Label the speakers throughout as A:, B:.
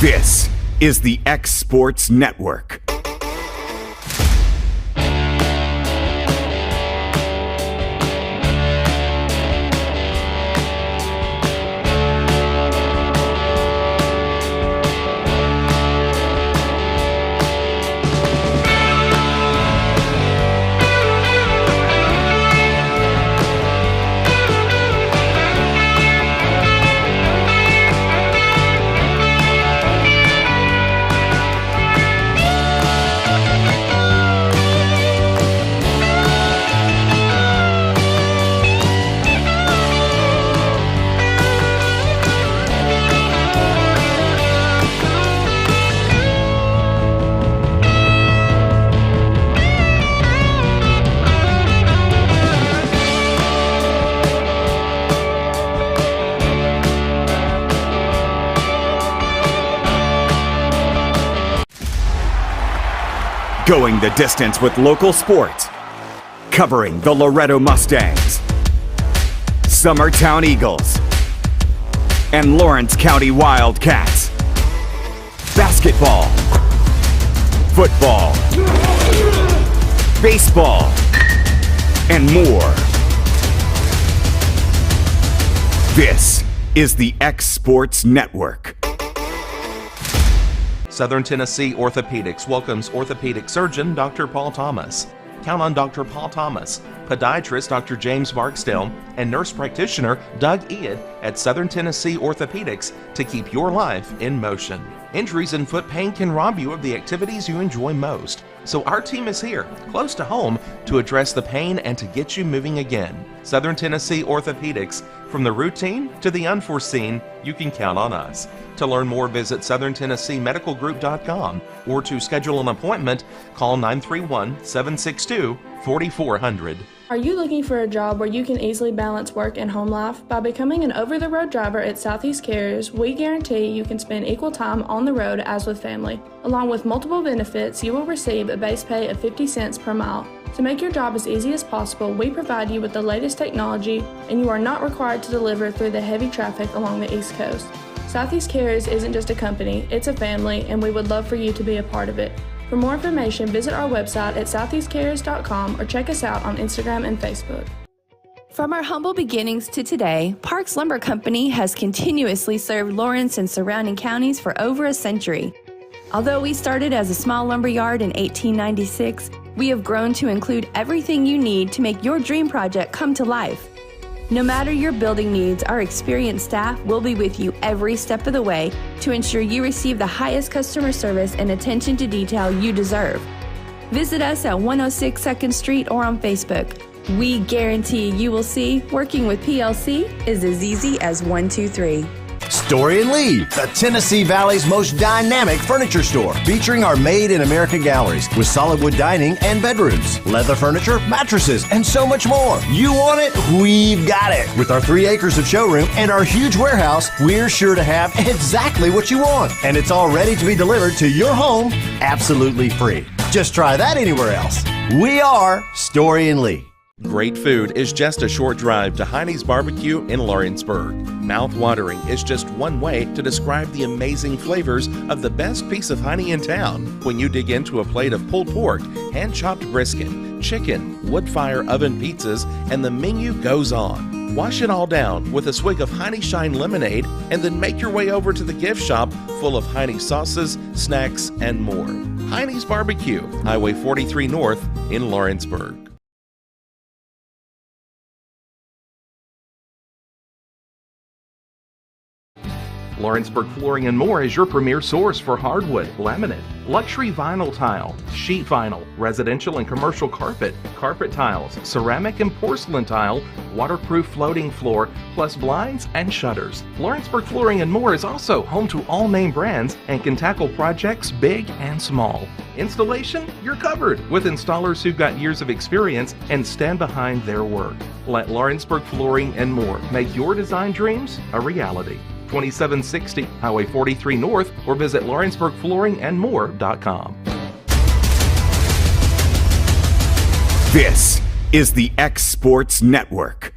A: This is the X Sports Network. Going the distance with local sports, covering the Loretto Mustangs, Summertown Eagles, and Lawrence County Wildcats. Basketball, football, baseball, and more. This is the X Sports Network.
B: Southern Tennessee Orthopedics welcomes orthopedic surgeon Dr. Paul Thomas. Count on Dr. Paul Thomas, podiatrist Dr. James Barksdale, and nurse practitioner Doug Ead at Southern Tennessee Orthopedics to keep your life in motion. Injuries and foot pain can rob you of the activities you enjoy most. So our team is here, close to home, to address the pain and to get you moving again. Southern Tennessee Orthopedics. From the routine to the unforeseen, you can count on us. To learn more, visit southerntennesseemedicalgroup.com or to schedule an appointment, call 931-762-4400.
C: Are you looking for a job where you can easily balance work and home life? By becoming an over-the-road driver at Southeast Carriers, we guarantee you can spend equal time on the road as with family. Along with multiple benefits, you will receive a base pay of 50 cents per mile. To make your job as easy as possible, we provide you with the latest technology, and you are not required to deliver through the heavy traffic along the East Coast. Southeast Carriers isn't just a company, it's a family, and we would love for you to be a part of it. For more information, visit our website at southeastcarriers.com or check us out on Instagram and Facebook.
D: From our humble beginnings to today, Parks Lumber Company has continuously served Lawrence and surrounding counties for over a century. Although we started as a small lumber yard in 1896, we have grown to include everything you need to make your dream project come to life. No matter your building needs, our experienced staff will be with you every step of the way to ensure you receive the highest customer service and attention to detail you deserve. Visit us at 106 2nd Street or on Facebook. We guarantee you will see working with PLC is as easy as 1, 2, 3.
E: Story & Lee, the Tennessee Valley's most dynamic furniture store, featuring our Made in America galleries with solid wood dining and bedrooms, leather furniture, mattresses, and so much more. You want it? We've got it. With our 3 acres of showroom and our huge warehouse, we're sure to have exactly what you want. And it's all ready to be delivered to your home absolutely free. Just try that anywhere else. We are Story & Lee.
B: Great food is just a short drive to Heine's Barbecue in Lawrenceburg. Mouth-watering is just one way to describe the amazing flavors of the best piece of Heine in town. When you dig into a plate of pulled pork, hand-chopped brisket, chicken, wood-fire oven pizzas, and the menu goes on. Wash it all down with a swig of Heine Shine lemonade and then make your way over to the gift shop full of Heine sauces, snacks, and more. Heine's Barbecue, Highway 43 North in Lawrenceburg. Lawrenceburg Flooring & More is your premier source for hardwood, laminate, luxury vinyl tile, sheet vinyl, residential and commercial carpet, carpet tiles, ceramic and porcelain tile, waterproof floating floor, plus blinds and shutters. Lawrenceburg Flooring & More is also home to all name brands and can tackle projects big and small. Installation? You're covered with installers who've got years of experience and stand behind their work. Let Lawrenceburg Flooring & More make your design dreams a reality. 2760 Highway 43 North or visit lawrenceburgflooringandmore.com.
A: This is the X Sports Network.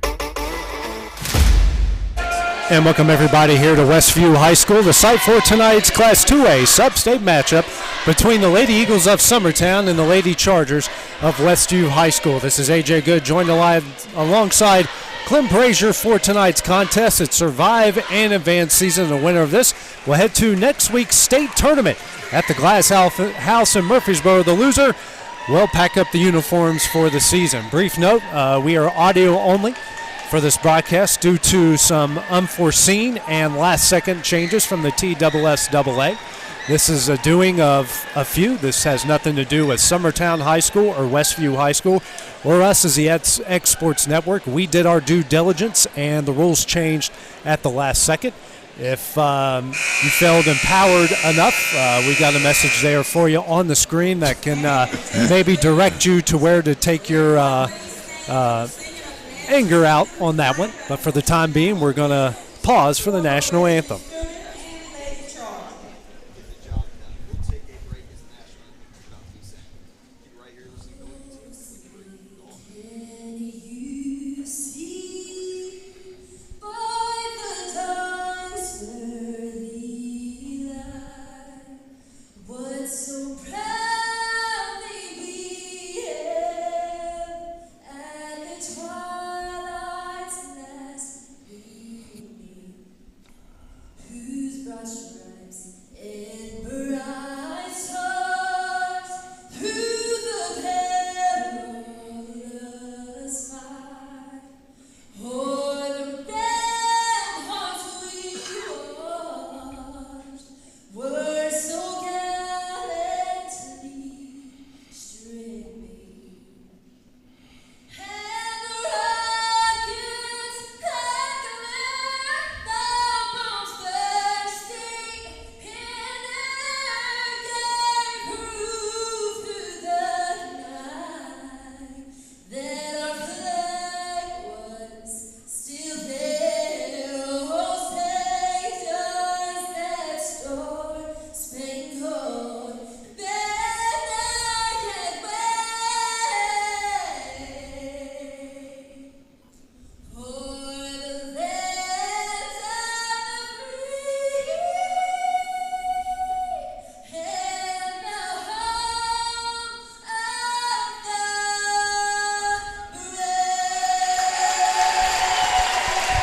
F: And welcome everybody here to Westview High School, the site for tonight's Class 2A sub-state matchup between the Lady Eagles of Summertown and the Lady Chargers of Westview High School. This is AJ Good, joined alongside Clem Brazier for tonight's contest. It's Survive and Advance season. The winner of this will head to next week's state tournament at the Glass House in Murfreesboro. The loser will pack up the uniforms for the season. Brief note, we are audio only for this broadcast due to some unforeseen and last-second changes from the TSSAA. This is a doing of a few. This has nothing to do with Summertown High School or Westview High School or us as the X Sports Network. We did our due diligence, and the rules changed at the last second. If you felt empowered enough, we got a message there for you on the screen that can maybe direct you to where to take your anger out on that one. But for the time being, we're going to pause for the national anthem.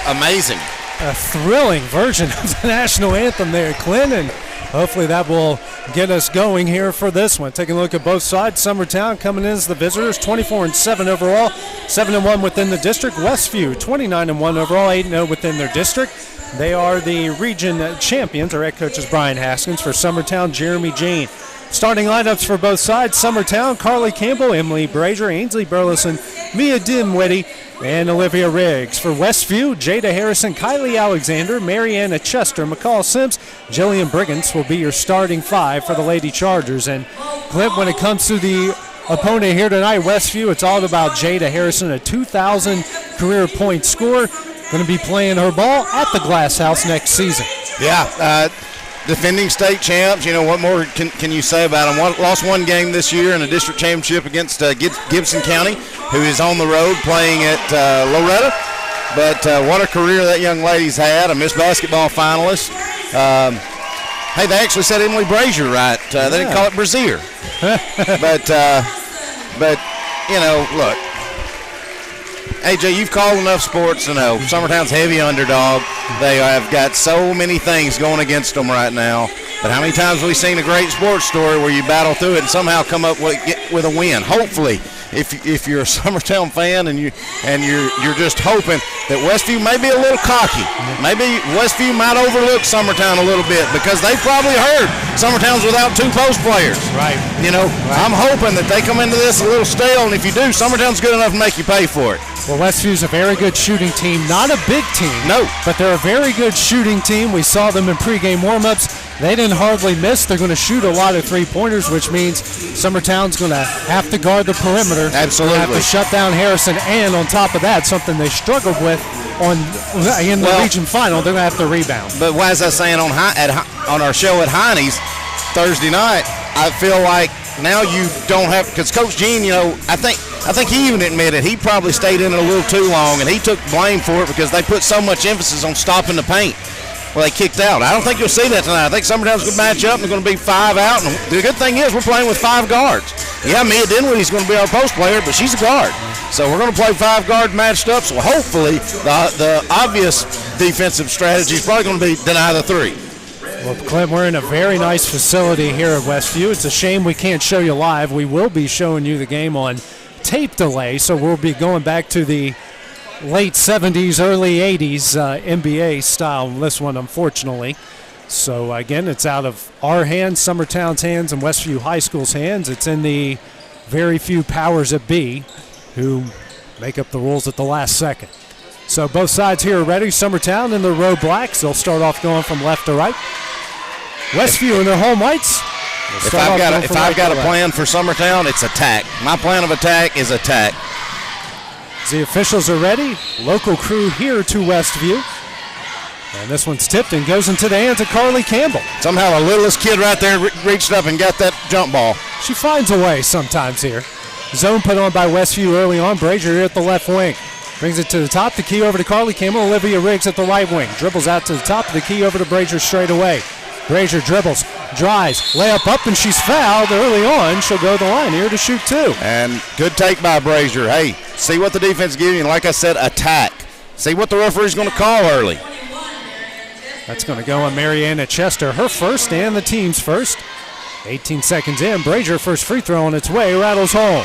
G: Amazing.
F: A thrilling version of the national anthem there, Clint, and hopefully that will get us going here for this one. Taking a look at both sides, Summertown coming in as the visitors, 24-7 overall, 7-1 within the district. Westview, 29-1 overall, 8-0 within their district. They are the region champions. Our head coach is Brian Haskins. For Summertown, Jeremy Jane. Starting lineups for both sides, Summertown, Carly Campbell, Emily Brazier, Ainsley Burleson, Mia Dimwitty, and Olivia Riggs. For Westview, Jada Harrison, Kylie Alexander, Mariana Chester, McCall Sims, Jillian Briggins will be your starting five for the Lady Chargers. And Clint, when it comes to the opponent here tonight, Westview, it's all about Jada Harrison, a 2,000 career point scorer, going to be playing her ball at the Glass House next season.
G: Yeah, defending state champs. You know, what more can you say about them? Lost one game this year in a district championship against Gibson County, who is on the road playing at Loretta. But what a career that young lady's had, a Miss Basketball finalist. Hey, they actually said Emily Brazier right. They didn't call it Brazier. but you know, look, AJ, you've called enough sports to know Summertown's heavy underdog. They have got so many things going against them right now. But how many times have we seen a great sports story where you battle through it and somehow come up with a win? Hopefully, if you're a Summertown fan and you're just hoping that Westview may be a little cocky, maybe Westview might overlook Summertown a little bit because they probably heard Summertown's without two post players.
F: Right.
G: You know, right. I'm hoping that they come into this a little stale, and if you do, Summertown's good enough to make you pay for it.
F: Well, Westview's a very good shooting team, not a big team.
G: No.
F: But they're a very good shooting team. We saw them in pregame warm-ups. They didn't hardly miss. They're going to shoot a lot of three-pointers, which means Summertown's going to have to guard the perimeter.
G: Absolutely.
F: Have to shut down Harrison, and on top of that, something they struggled with in the region final, they're going to have to rebound.
G: But as I was saying on our show at Heine's Thursday night, I feel like now you don't have, because Coach Gene, I think he even admitted he probably stayed in it a little too long, and he took blame for it because they put so much emphasis on stopping the paint. Well, they kicked out. I don't think you'll see that tonight. I think Summertown's going to match up, and they're going to be 5 out. And the good thing is we're playing with 5 guards. Yeah, Mia Dinwiddie's going to be our post player, but she's a guard. So we're going to play 5 guards matched up. So hopefully the obvious defensive strategy is probably going to be deny the 3.
F: Well, Clint, we're in a very nice facility here at Westview. It's a shame we can't show you live. We will be showing you the game on tape delay, so we'll be going back to the late 70s, early 80s NBA style in this one, unfortunately. So, again, it's out of our hands, Summertown's hands, and Westview High School's hands. It's in the very few powers that be who make up the rules at the last second. So both sides here are ready. Summertown in the row blacks. They'll start off going from left to right. Westview in their home whites.
G: If I've got a plan for Summertown, it's attack. My plan of attack is attack.
F: The officials are ready. Local crew here to Westview. And this one's tipped and goes into the hands of Carly Campbell.
G: Somehow the littlest kid right there reached up and got that jump ball.
F: She finds a way sometimes here. Zone put on by Westview early on. Brazier here at the left wing. Brings it to the top. The key over to Carly Campbell. Olivia Riggs at the right wing. Dribbles out to the top. The key over to Brazier straight away. Brazier dribbles, drives, layup up, and she's fouled early on. She'll go to the line here to shoot 2.
G: And good take by Brazier. Hey, see what the defense gives you, and like I said, attack. See what the referee's going to call early.
F: That's going to go on Mariana Chester, her first and the team's first. 18 seconds in, Brazier first free throw on its way, rattles home.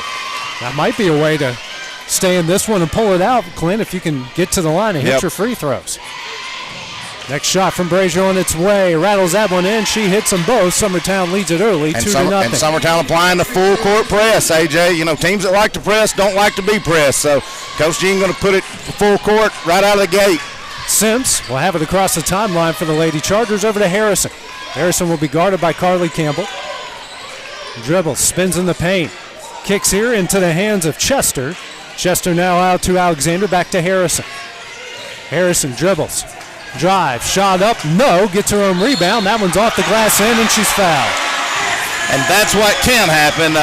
F: That might be a way to stay in this one and pull it out, Clint, if you can get to the line and hit your free throws. Next shot from Brazier on its way. Rattles that one in. She hits them both. Summertown leads it early, 2-0.
G: And Summertown applying the full court press, AJ. Teams that like to press don't like to be pressed. So Coach Gene going to put it full court right out of the gate.
F: Sims will have it across the timeline for the Lady Chargers over to Harrison. Harrison will be guarded by Carly Campbell. Dribbles, spins in the paint. Kicks here into the hands of Chester. Chester now out to Alexander, back to Harrison. Harrison dribbles. Drive, shot up, no, gets her own rebound. That one's off the glass end, and she's fouled.
G: And that's what can happen.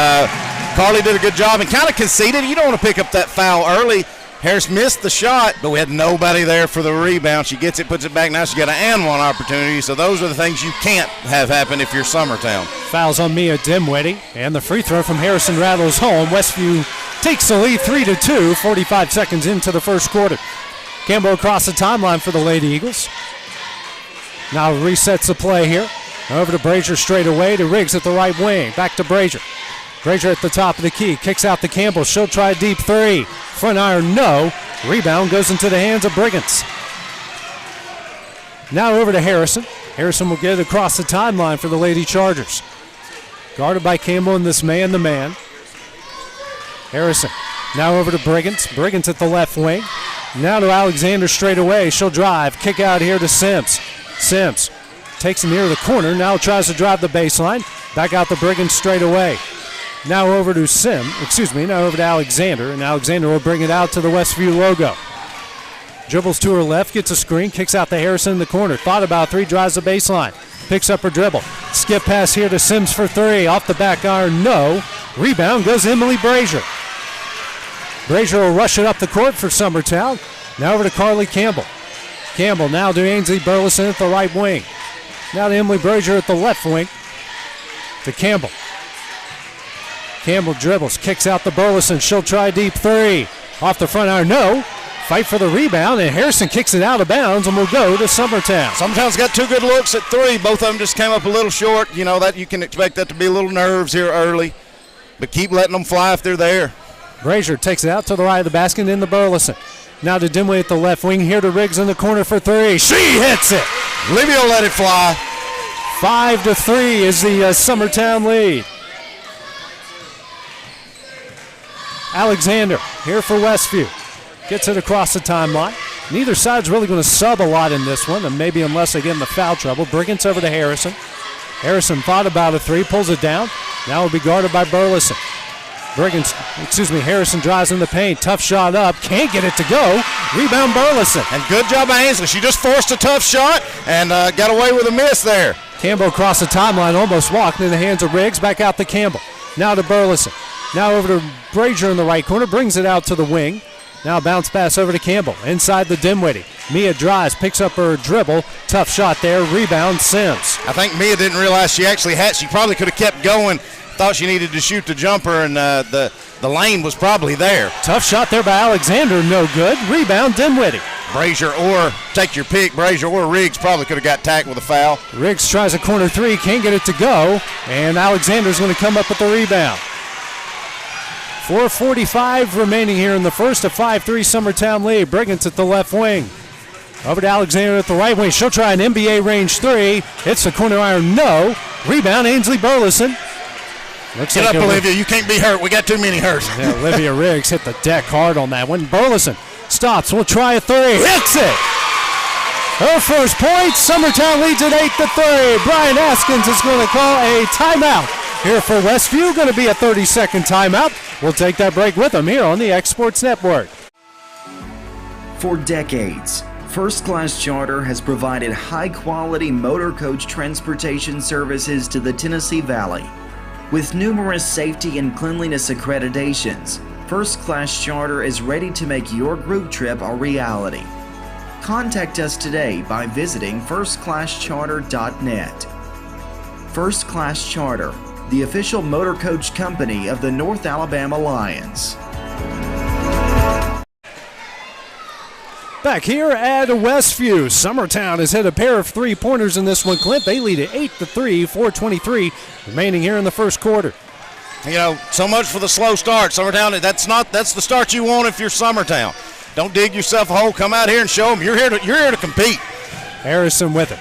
G: Carly did a good job and kind of conceded. You don't want to pick up that foul early. Harris missed the shot, but we had nobody there for the rebound. She gets it, puts it back. Now she's got an and one opportunity. So those are the things you can't have happen if you're Summertown.
F: Fouls on Mia Dinwiddie, and the free throw from Harrison rattles home. Westview takes the lead 3-2, 45 seconds into the first quarter. Campbell across the timeline for the Lady Eagles. Now resets the play here. Over to Brazier straight away to Riggs at the right wing. Back to Brazier. Brazier at the top of the key. Kicks out to Campbell. She'll try a deep 3. Front iron, no. Rebound goes into the hands of Briggins. Now over to Harrison. Harrison will get it across the timeline for the Lady Chargers. Guarded by Campbell in this man-to-man. Harrison now over to Briggins. Briggins at the left wing. Now to Alexander straight away. She'll drive. Kick out here to Sims. Sims takes it near the corner. Now tries to drive the baseline. Back out to Briggins straight away. Now over to now over to Alexander. And Alexander will bring it out to the Westview logo. Dribbles to her left, gets a screen, kicks out to Harrison in the corner. Thought about 3, drives the baseline. Picks up her dribble. Skip pass here to Sims for 3. Off the back iron, no. Rebound goes Emily Brazier. Brazier will rush it up the court for Summertown. Now over to Carly Campbell. Campbell now to Ainsley Burleson at the right wing. Now to Emily Brazier at the left wing. To Campbell. Campbell dribbles, kicks out to Burleson. She'll try deep 3. Off the front iron, no. Fight for the rebound, and Harrison kicks it out of bounds and will go to Summertown.
G: Summertown's got 2 good looks at 3. Both of them just came up a little short. That you can expect that to be a little nerves here early. But keep letting them fly if they're there.
F: Brazier takes it out to the right of the basket into Burleson. Now to Dimway at the left wing. Here to Riggs in the corner for 3. She hits it.
G: Olivia will let it fly.
F: 5-3 is the Summertown lead. Alexander here for Westview. Gets it across the timeline. Neither side's really going to sub a lot in this one, and maybe unless they get in the foul trouble. Briggins over to Harrison. Harrison thought about a 3, pulls it down. Now will be guarded by Burleson. Harrison drives in the paint. Tough shot up. Can't get it to go. Rebound Burleson.
G: And good job by Ainsley. She just forced a tough shot and got away with a miss there.
F: Campbell across the timeline, almost walked in the hands of Riggs. Back out to Campbell. Now to Burleson. Now over to Brazier in the right corner. Brings it out to the wing. Now bounce pass over to Campbell. Inside the Dinwiddie. Mia drives, picks up her dribble. Tough shot there. Rebound Sims.
G: I think Mia didn't realize she actually had. She probably could have kept going. Thought she needed to shoot the jumper, and the lane was probably there.
F: Tough shot there by Alexander. No good. Rebound Dinwiddie.
G: Brazier or take your pick. Brazier or Riggs probably could have got tacked with a foul.
F: Riggs tries a corner three. Can't get it to go. And Alexander's going to come up with the rebound. 4:45 remaining here in the first. A 5-3 Summertown lead. Brigands at the left wing. Over to Alexander at the right wing. She'll try an NBA range three. Hits the corner iron. No. Rebound Ainsley Burleson.
G: Get up, Olivia. You can't be hurt. We got too many hurt.
F: Yeah, Olivia Riggs hit the deck hard on that one. Burleson stops. We'll try a three. Hits it. Her first point. Summertown leads at 8-3. Brian Askins is going to call a timeout here for Westview. Going to be a 30-second timeout. We'll take that break with them here on the X Sports Network.
H: For decades, First Class Charter has provided high-quality motor coach transportation services to the Tennessee Valley. With numerous safety and cleanliness accreditations, First Class Charter is ready to make your group trip a reality. Contact us today by visiting firstclasscharter.net. First Class Charter, the official motor coach company of the North Alabama Lions.
F: Back here at Westview, Summertown has hit a pair of three-pointers in this one, Clint. They lead at 8-3, 4:23 remaining here in the first quarter.
G: You know, so much for the slow start. Summertown, that's the start you want if you're Summertown. Don't dig yourself a hole. Come out here and show them you're here to compete.
F: Harrison with it.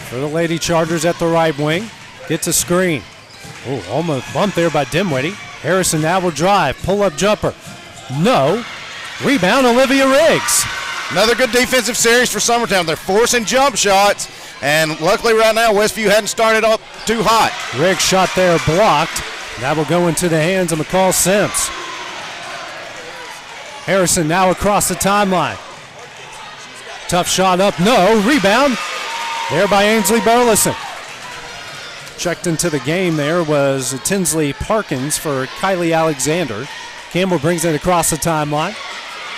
F: For the Lady Chargers at the right wing. Gets a screen. Oh, almost bumped there by Dinwiddie. Harrison now will drive. Pull-up jumper. No. Rebound Olivia Riggs.
G: Another good defensive series for Summertown. They're forcing jump shots, and luckily right now Westview hadn't started up too hot.
F: Riggs shot there blocked. That will go into the hands of McCall Sims. Harrison now across the timeline. Tough shot up, no. Rebound there by Ainsley Burleson. Checked into the game there was Tinsley Parkins for Kylie Alexander. Campbell brings it across the timeline.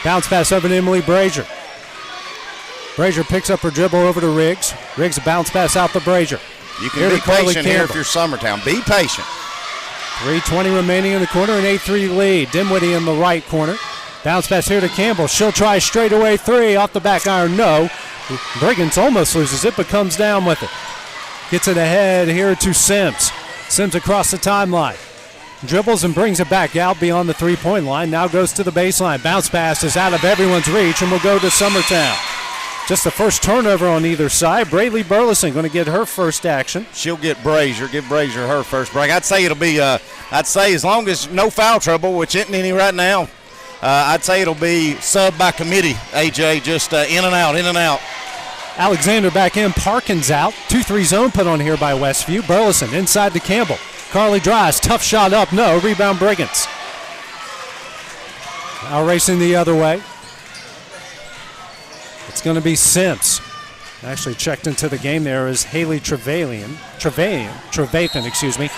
F: Bounce pass over to Emily Brazier. Brazier picks up her dribble over to Riggs. Riggs a bounce pass out to Brazier.
G: You can be patient here if you're Summertown. Be patient.
F: 3:20 remaining in the corner, an 8-3 lead. Dinwiddie in the right corner. Bounce pass here to Campbell. She'll try straightaway three. Off the back iron, no. Brigands almost loses it, but comes down with it. Gets it ahead here to Sims. Sims across the timeline. Dribbles and brings it back out beyond the three-point line. Now goes to the baseline. Bounce pass is out of everyone's reach and will go to Summertown. Just the first turnover on either side. Braylee Burleson going to get her first action.
G: She'll get Brazier. Give Brazier her first break. I'd say it'll be, I'd say as long as no foul trouble, which isn't any right now, I'd say it'll be sub by committee, AJ, just in and out, in and out.
F: Alexander back in, Parkins out. 2-3 zone put on here by Westview. Burleson inside to Campbell. Carly drives, tough shot up, no. Rebound Brigands. Now racing the other way. It's going to be Sims. Actually checked into the game there is Haley Trevathan, excuse me.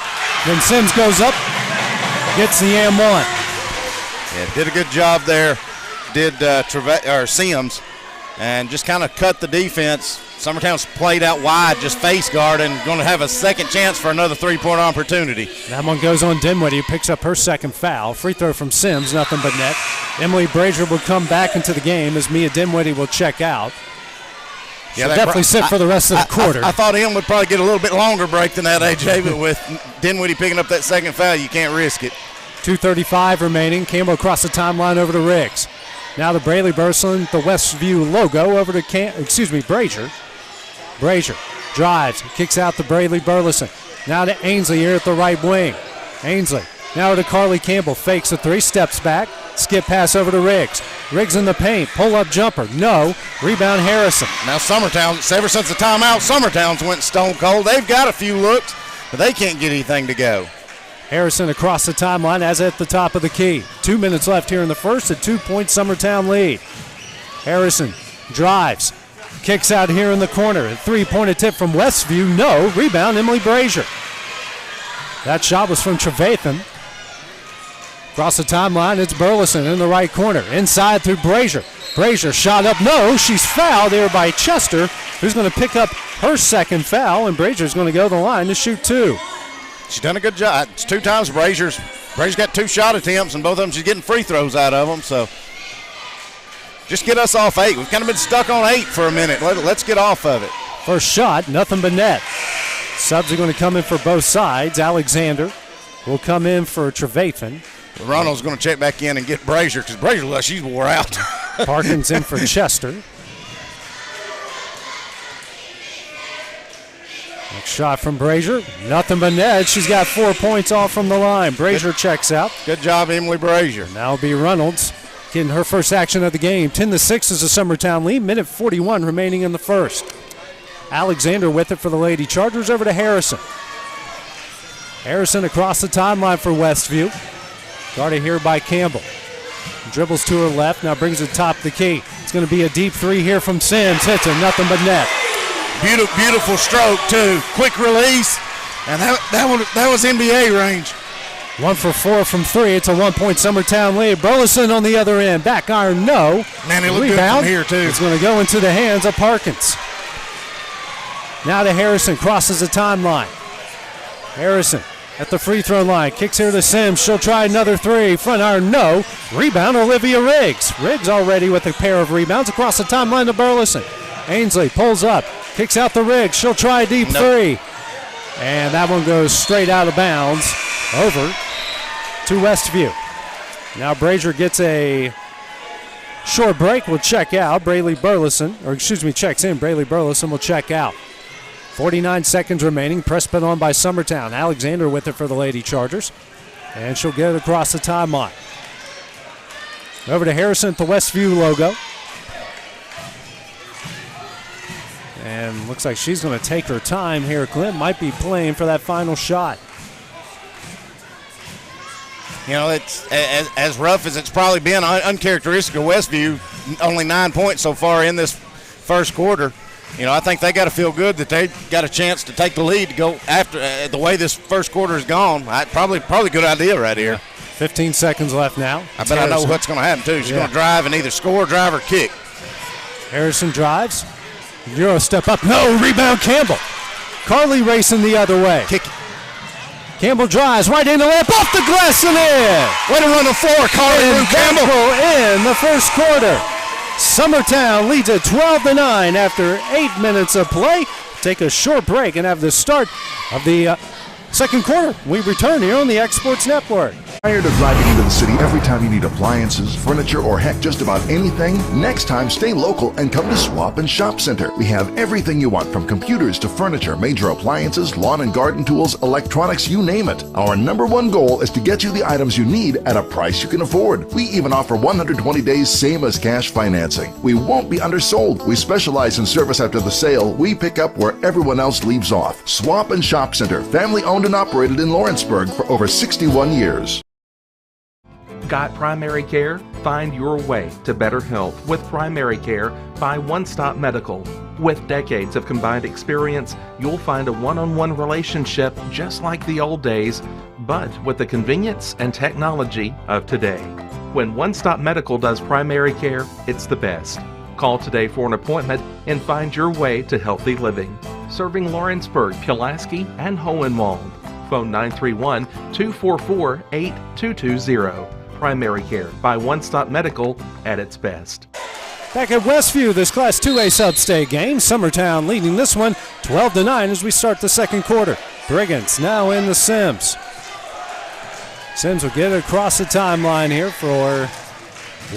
F: Then Sims goes up, gets the and one.
G: Yeah, did a good job there, Sims, and just kind of cut the defense. Summertown's played out wide, just face guard, and going to have a second chance for another three-point opportunity.
F: That one goes on Dinwiddie, who picks up her second foul. Free throw from Sims, nothing but net. Emily Brazier will come back into the game as Mia Dinwiddie will check out. She'll definitely sit for the rest of the quarter.
G: I thought Em would probably get a little bit longer break than that, AJ, but with Dinwiddie picking up that second foul, you can't risk it.
F: 2:35 remaining. Campbell across the timeline over to Riggs. Now the Braylee Burleson, the Westview logo, over to Brazier. Brazier drives, kicks out to Braylee Burleson. Now to Ainsley here at the right wing. Ainsley now to Carly Campbell. Fakes a three, steps back. Skip pass over to Riggs. Riggs in the paint. Pull-up jumper. No. Rebound Harrison.
G: Now Summertown, ever since the timeout, Summertown's went stone cold. They've got a few looks, but they can't get anything to go.
F: Harrison across the timeline as at the top of the key. 2 minutes left here in the first. A 2-point Summertown lead. Harrison drives. Kicks out here in the corner. A three-point attempt from Westview. No. Rebound Emily Brazier. That shot was from Trevathan. Across the timeline, it's Burleson in the right corner. Inside through Brazier. Brazier shot up. No, she's fouled there by Chester, who's going to pick up her second foul, and Brazier's going to go to the line to shoot 2.
G: She's done a good job. It's 2 times Brazier's got 2 shot attempts, and both of them she's getting free throws out of them. So just get us off 8. We've kind of been stuck on 8 for a minute. Let's get off of it.
F: First shot, nothing but net. Subs are going to come in for both sides. Alexander will come in for Trevathan.
G: Ronald's going to check back in and get Brazier because Brazier looks like she's wore out.
F: Parkins in for Chester. Next shot from Brazier. Nothing but net. She's got 4 points off from the line. Brazier checks out.
G: Good job, Emily Brazier.
F: Now it'll be Reynolds getting her first action of the game. 10-6 is the Summertown lead. Minute 41 remaining in the first. Alexander with it for the Lady Chargers. Over to Harrison. Harrison across the timeline for Westview. Guarded here by Campbell. Dribbles to her left, now brings it top the key. It's going to be a deep 3 here from Sims. Hits it, nothing but net.
G: Beautiful stroke, too. Quick release, and that was NBA range.
F: 1 for 4 from 3. It's a 1-point Summertown lead. Burleson on the other end. Back iron, no.
G: Man, it looked
F: Rebound.
G: good from here, too.
F: It's going to go into the hands of Parkins. Now to Harrison, crosses the timeline. Harrison at the free throw line, kicks here to Sims. She'll try another 3. Front iron, no. Rebound, Olivia Riggs. Riggs already with a pair of rebounds across the timeline to Burleson. Ainsley pulls up, kicks out the Riggs. She'll try a deep 3. And that one goes straight out of bounds over to Westview. Now Brazier gets a short break, will check out. Checks in. Braylee Burleson will check out. 49 seconds remaining. Press put on by Summertown. Alexander with it for the Lady Chargers. And she'll get it across the timeline. Over to Harrison at the Westview logo. And looks like she's going to take her time here. Clint might be playing for that final shot.
G: You know, it's as rough as it's probably been, uncharacteristic of Westview. Only 9 points so far in this first quarter. You know, I think they got to feel good that they got a chance to take the lead to go after the way this first quarter has gone. Probably a good idea right here.
F: 15 seconds left now.
G: I bet I know what's going to happen, too. She's going to drive and either score, drive, or kick.
F: Harrison drives. Euro step up. No, rebound Campbell. Carly racing the other way.
G: Kick.
F: Campbell drives right in the lap, off the glass and in.
G: Way to run the floor, Carly
F: Campbell in the first quarter. Summertown leads at 12-9 after 8 minutes of play. Take a short break and have the start of the second quarter. We return here on the Exports Network.
I: Tired of driving into the city every time you need appliances, furniture, or heck, just about anything? Next time, stay local and come to Swap and Shop Center. We have everything you want, from computers to furniture, major appliances, lawn and garden tools, electronics, you name it. Our #1 goal is to get you the items you need at a price you can afford. We even offer 120 days same as cash financing. We won't be undersold. We specialize in service after the sale. We pick up where everyone else leaves off. Swap and Shop Center, family owned and operated in Lawrenceburg for over 61 years.
B: Got primary care? Find your way to better health with primary care by One Stop Medical. With decades of combined experience, you'll find a one-on-one relationship just like the old days, but with the convenience and technology of today. When One Stop Medical does primary care, it's the best. Call today for an appointment and find your way to healthy living. Serving Lawrenceburg, Pulaski, and Hohenwald. Phone 931-244-8220. Primary care by One Stop Medical at its best.
F: Back at Westview, this Class 2A sub-state game. Summertown leading this one 12-9 as we start the second quarter. Brigands now in the Sims. Sims will get it across the timeline here for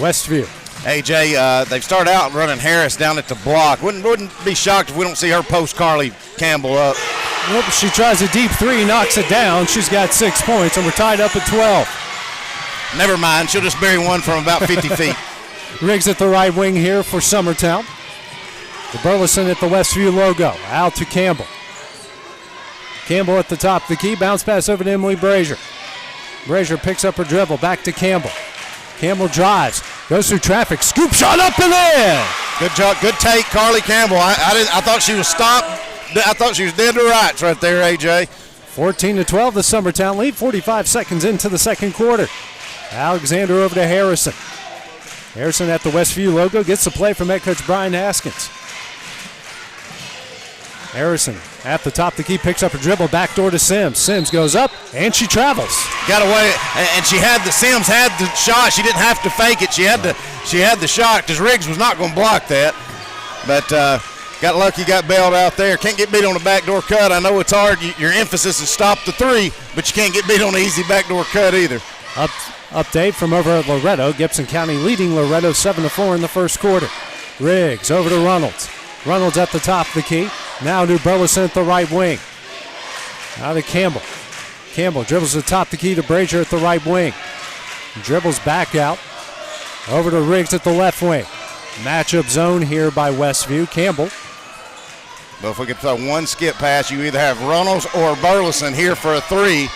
F: Westview.
G: AJ, they've started out running Harris down at the block. Wouldn't be shocked if we don't see her post Carly Campbell up.
F: Nope, she tries a deep 3, knocks it down. She's got 6 points, and we're tied up at 12.
G: Never mind, she'll just bury one from about 50 feet.
F: Riggs at the right wing here for Summertown. The Burleson at the Westview logo. Out to Campbell. Campbell at the top of the key. Bounce pass over to Emily Brazier. Brazier picks up her dribble. Back to Campbell. Campbell drives. Goes through traffic. Scoop shot up and in.
G: Good job. Good take, Carly Campbell. I thought she was stopped. I thought she was dead to rights right there, AJ.
F: 14-12, the Summertown lead, 45 seconds into the second quarter. Alexander over to Harrison. Harrison at the Westview logo gets the play from head coach Brian Haskins. Harrison at the top of the key, picks up a dribble, backdoor to Sims. Sims goes up, and she travels.
G: Got away, and Sims had the shot. She didn't have to fake it. She had the shot because Riggs was not going to block that. But got lucky, got bailed out there. Can't get beat on the backdoor cut. I know it's hard. Your emphasis is stop the three, but you can't get beat on the easy backdoor cut either.
F: Update from over at Loretto. Gibson County leading Loretto 7-4 in the first quarter. Riggs over to Reynolds. Reynolds at the top of the key. Now to Burleson at the right wing. Now to Campbell. Campbell dribbles the top of the key to Brazier at the right wing. Dribbles back out. Over to Riggs at the left wing. Matchup zone here by Westview. Campbell.
G: But if we could throw one skip pass, you either have Reynolds or Burleson here for a three.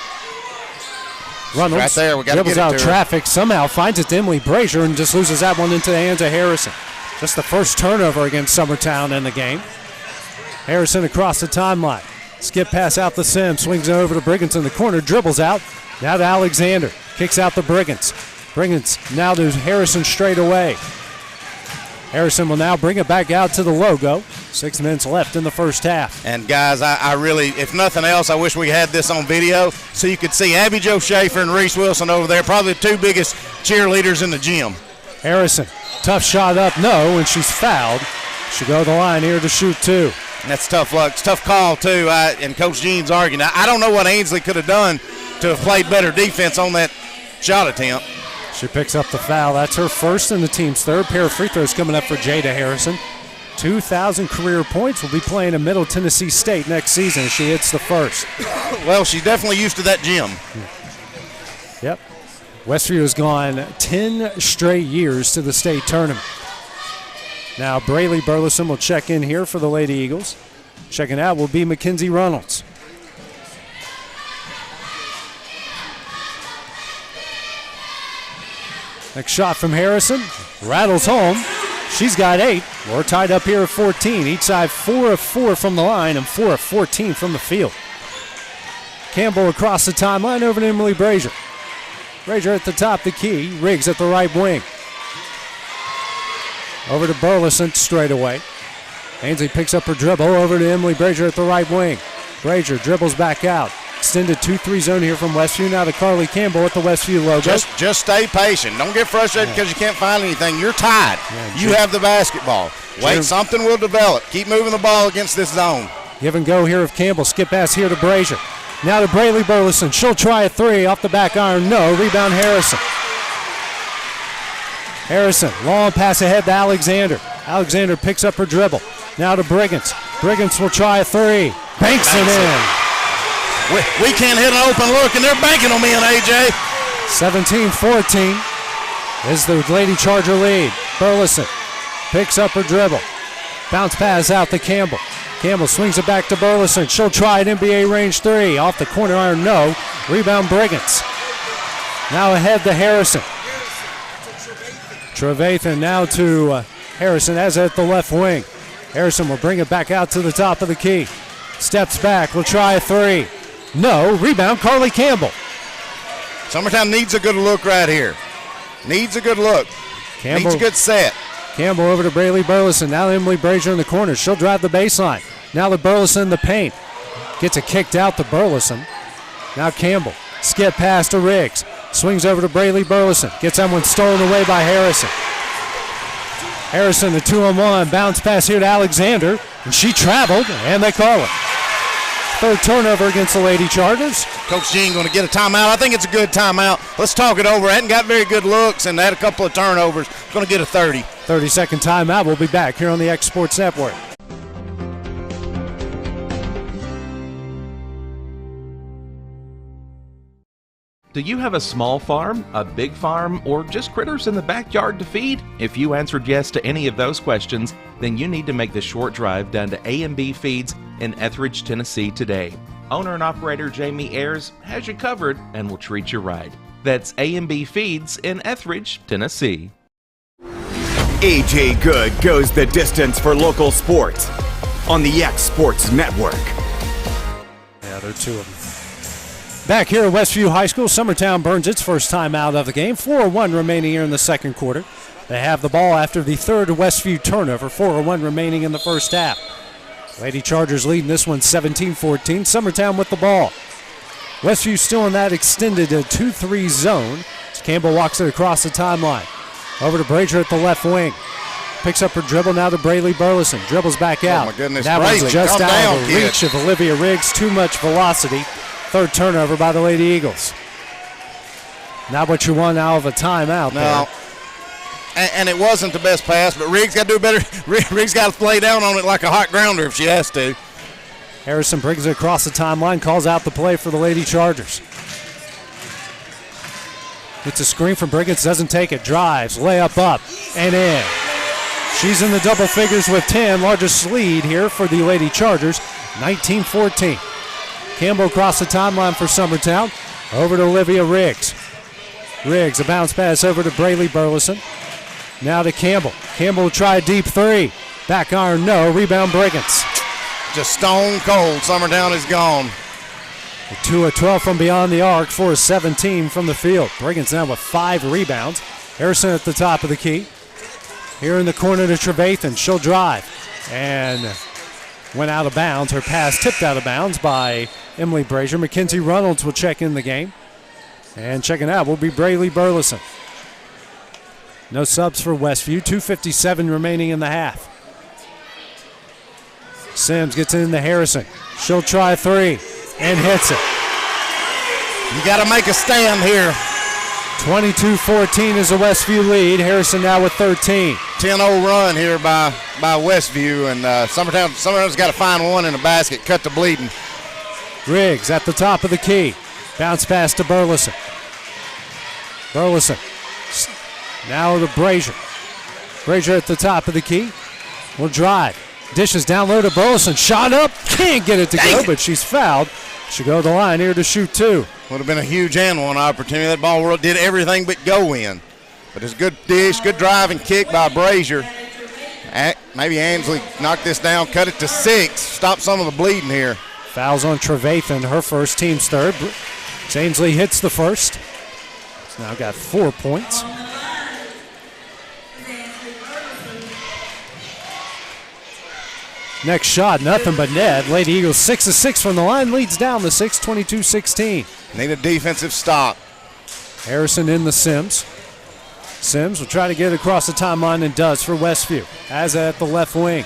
F: Reynolds
G: right there, we got to get it
F: out
G: to her.
F: traffic, somehow finds it to Emily Brazier and just loses that one into the hands of Harrison. Just the first turnover against Summertown in the game. Harrison across the timeline. Skip pass out to Sims, swings it over to Briggins in the corner, dribbles out. Now to Alexander, kicks out to Briggins. Briggins now to Harrison straight away. Harrison will now bring it back out to the logo. 6 minutes left in the first half.
G: And guys, I really, if nothing else, I wish we had this on video so you could see Abby Jo Schaefer and Reese Wilson over there, probably the two biggest cheerleaders in the gym.
F: Harrison, tough shot up, no, and she's fouled. She'll go to the line here to shoot two.
G: And that's tough luck. It's a tough call, too, and Coach Jean's arguing. I don't know what Ainsley could have done to have played better defense on that shot attempt.
F: She picks up the foul. That's her first and the team's third. Pair of free throws coming up for Jada Harrison. 2,000 career points. Will be playing in Middle Tennessee State next season. She hits the first.
G: Well, she's definitely used to that gym.
F: Yep. Westview has gone 10 straight years to the state tournament. Now Braylee Burleson will check in here for the Lady Eagles. Checking out will be Mackenzie Reynolds. Next shot from Harrison. Rattles home. She's got 8. We're tied up here at 14. Each side 4 of 4 from the line and 4 of 14 from the field. Campbell across the timeline over to Emily Brazier. Brazier at the top of the key. Riggs at the right wing. Over to Burleson straight away. Ainsley picks up her dribble over to Emily Brazier at the right wing. Brazier dribbles back out. Extended 2-3 zone here from Westview. Now to Carly Campbell at the Westview logo.
G: Just stay patient. Don't get frustrated because you can't find anything. You're tied. You have the basketball. Wait, something will develop. Keep moving the ball against this zone.
F: Give and go here of Campbell. Skip pass here to Brazier. Now to Braylee Burleson. She'll try a 3 off the back iron. No. Rebound Harrison. Harrison, long pass ahead to Alexander. Alexander picks up her dribble. Now to Briggins. Briggins will try a 3. Banks it in.
G: We can't hit an open look, and they're banking them in, AJ.
F: 17-14 is the Lady Charger lead. Burleson picks up her dribble. Bounce pass out to Campbell. Campbell swings it back to Burleson. She'll try an NBA range 3. Off the corner iron, no. Rebound Briggins. Now ahead to Harrison. Trevathan now to Harrison as at the left wing. Harrison will bring it back out to the top of the key. Steps back, will try a 3. No. Rebound Carly Campbell.
G: Summertown needs a good look right here. Needs a good look.
F: Campbell,
G: needs a good set.
F: Campbell over to Braylee Burleson. Now Emily Brazier in the corner. She'll drive the baseline. Now to Burleson in the paint. Gets it kicked out to Burleson. Now Campbell. Skip pass to Riggs. Swings over to Braylee Burleson. Gets that one stolen away by Harrison. Harrison, the 2-on-1. Bounce pass here to Alexander. And she traveled, and they call it. Third turnover against the Lady Chargers.
G: Coach Jean going to get a timeout. I think it's a good timeout. Let's talk it over. Hadn't got very good looks and had a couple of turnovers. Going to get a 30.
F: 30-second timeout. We'll be back here on the X Sports Network.
B: Do you have a small farm, a big farm, or just critters in the backyard to feed? If you answered yes to any of those questions, then you need to make the short drive down to A&B Feeds in Etheridge, Tennessee today. Owner and operator Jamie Ayers has you covered and will treat you right. That's A&B Feeds in Etheridge, Tennessee.
A: AJ Good goes the distance for local sports on the X Sports Network.
F: Yeah, there are 2 of them. Back here at Westview High School, Summertown burns its first time out of the game. 4:01 remaining here in the second quarter. They have the ball after the third Westview turnover. 4:01 remaining in the first half. Lady Chargers leading this one 17-14. Summertown with the ball. Westview still in that extended 2-3 zone. As Campbell walks it across the timeline. Over to Brazier at the left wing. Picks up her dribble now to Braylee Burleson. Dribbles back out.
G: Oh, my goodness.
F: That
G: Braylee,
F: one's just
G: calm
F: out
G: down,
F: of the
G: kid.
F: reach of Olivia Riggs. Too much velocity. Third turnover by the Lady Eagles. Not what you want out of a timeout there.
G: And it wasn't the best pass, but Riggs got to do better. Riggs got to lay down on it like a hot grounder if she has to.
F: Harrison brings it across the timeline, calls out the play for the Lady Chargers. Gets a screen from Briggins, doesn't take it, drives, layup up, and in. She's in the double figures with 10, largest lead here for the Lady Chargers, 19-14. Campbell across the timeline for Summertown, over to Olivia Riggs. Riggs, a bounce pass over to Braylee Burleson. Now to Campbell. Campbell will try a deep three. Back iron, no. Rebound, Briggins.
G: Just stone cold. Summertown is gone.
F: 2 of 12 from beyond the arc, 4 of 17 from the field. Briggins now with 5 rebounds. Harrison at the top of the key. Here in the corner to Trevathan. She'll drive. And went out of bounds. Her pass tipped out of bounds by Emily Brazier. Mackenzie Reynolds will check in the game. And checking out will be Braylee Burleson. No subs for Westview. 2:57 remaining in the half. Sims gets it into Harrison. She'll try 3 and hits it.
G: You got to make a stand here.
F: 22-14 is a Westview lead. Harrison now with 13.
G: 10-0 run here by Westview, and Summertown's got to find one in the basket, cut the bleeding.
F: Riggs at the top of the key. Bounce pass to Burleson. Burleson. Now to Brazier. Brazier at the top of the key. Will drive. Dishes down low to Burleson. Shot up. Can't get it to go, but she's fouled. She'll go to the line here to shoot 2.
G: Would have been a huge and one opportunity. That ball did everything but go in. But it's a good dish, good drive and kick by Brazier. Maybe Ansley knocked this down, cut it to 6, stop some of the bleeding here.
F: Fouls on Trevathan, her first, team's third. Ainsley hits the first. It's now got 4 points. Next shot, nothing but net. Lady Eagles 6 of 6 from the line, leads down the 6, 22-16.
G: Need a defensive stop.
F: Harrison in the Sims. Sims will try to get it across the timeline and does for Westview. As at the left wing.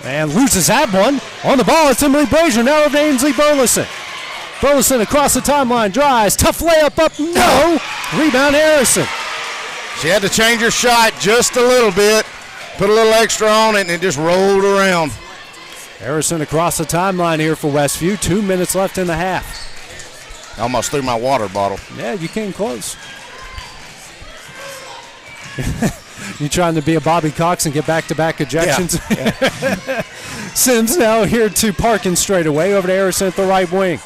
F: And loses that one. On the ball, it's Emily Brazier. Now of Ainsley Burleson. Burleson across the timeline, drives. Tough layup up, no. Rebound Harrison.
G: She had to change her shot just a little bit. Put a little extra on it, and it just rolled around.
F: Harrison across the timeline here for Westview. 2 minutes left in the half.
G: I almost threw my water bottle.
F: Yeah, you came close. You trying to be a Bobby Cox and get back-to-back ejections? Yeah. Sims now here to Parkins straight away. Over to Harrison at the right wing.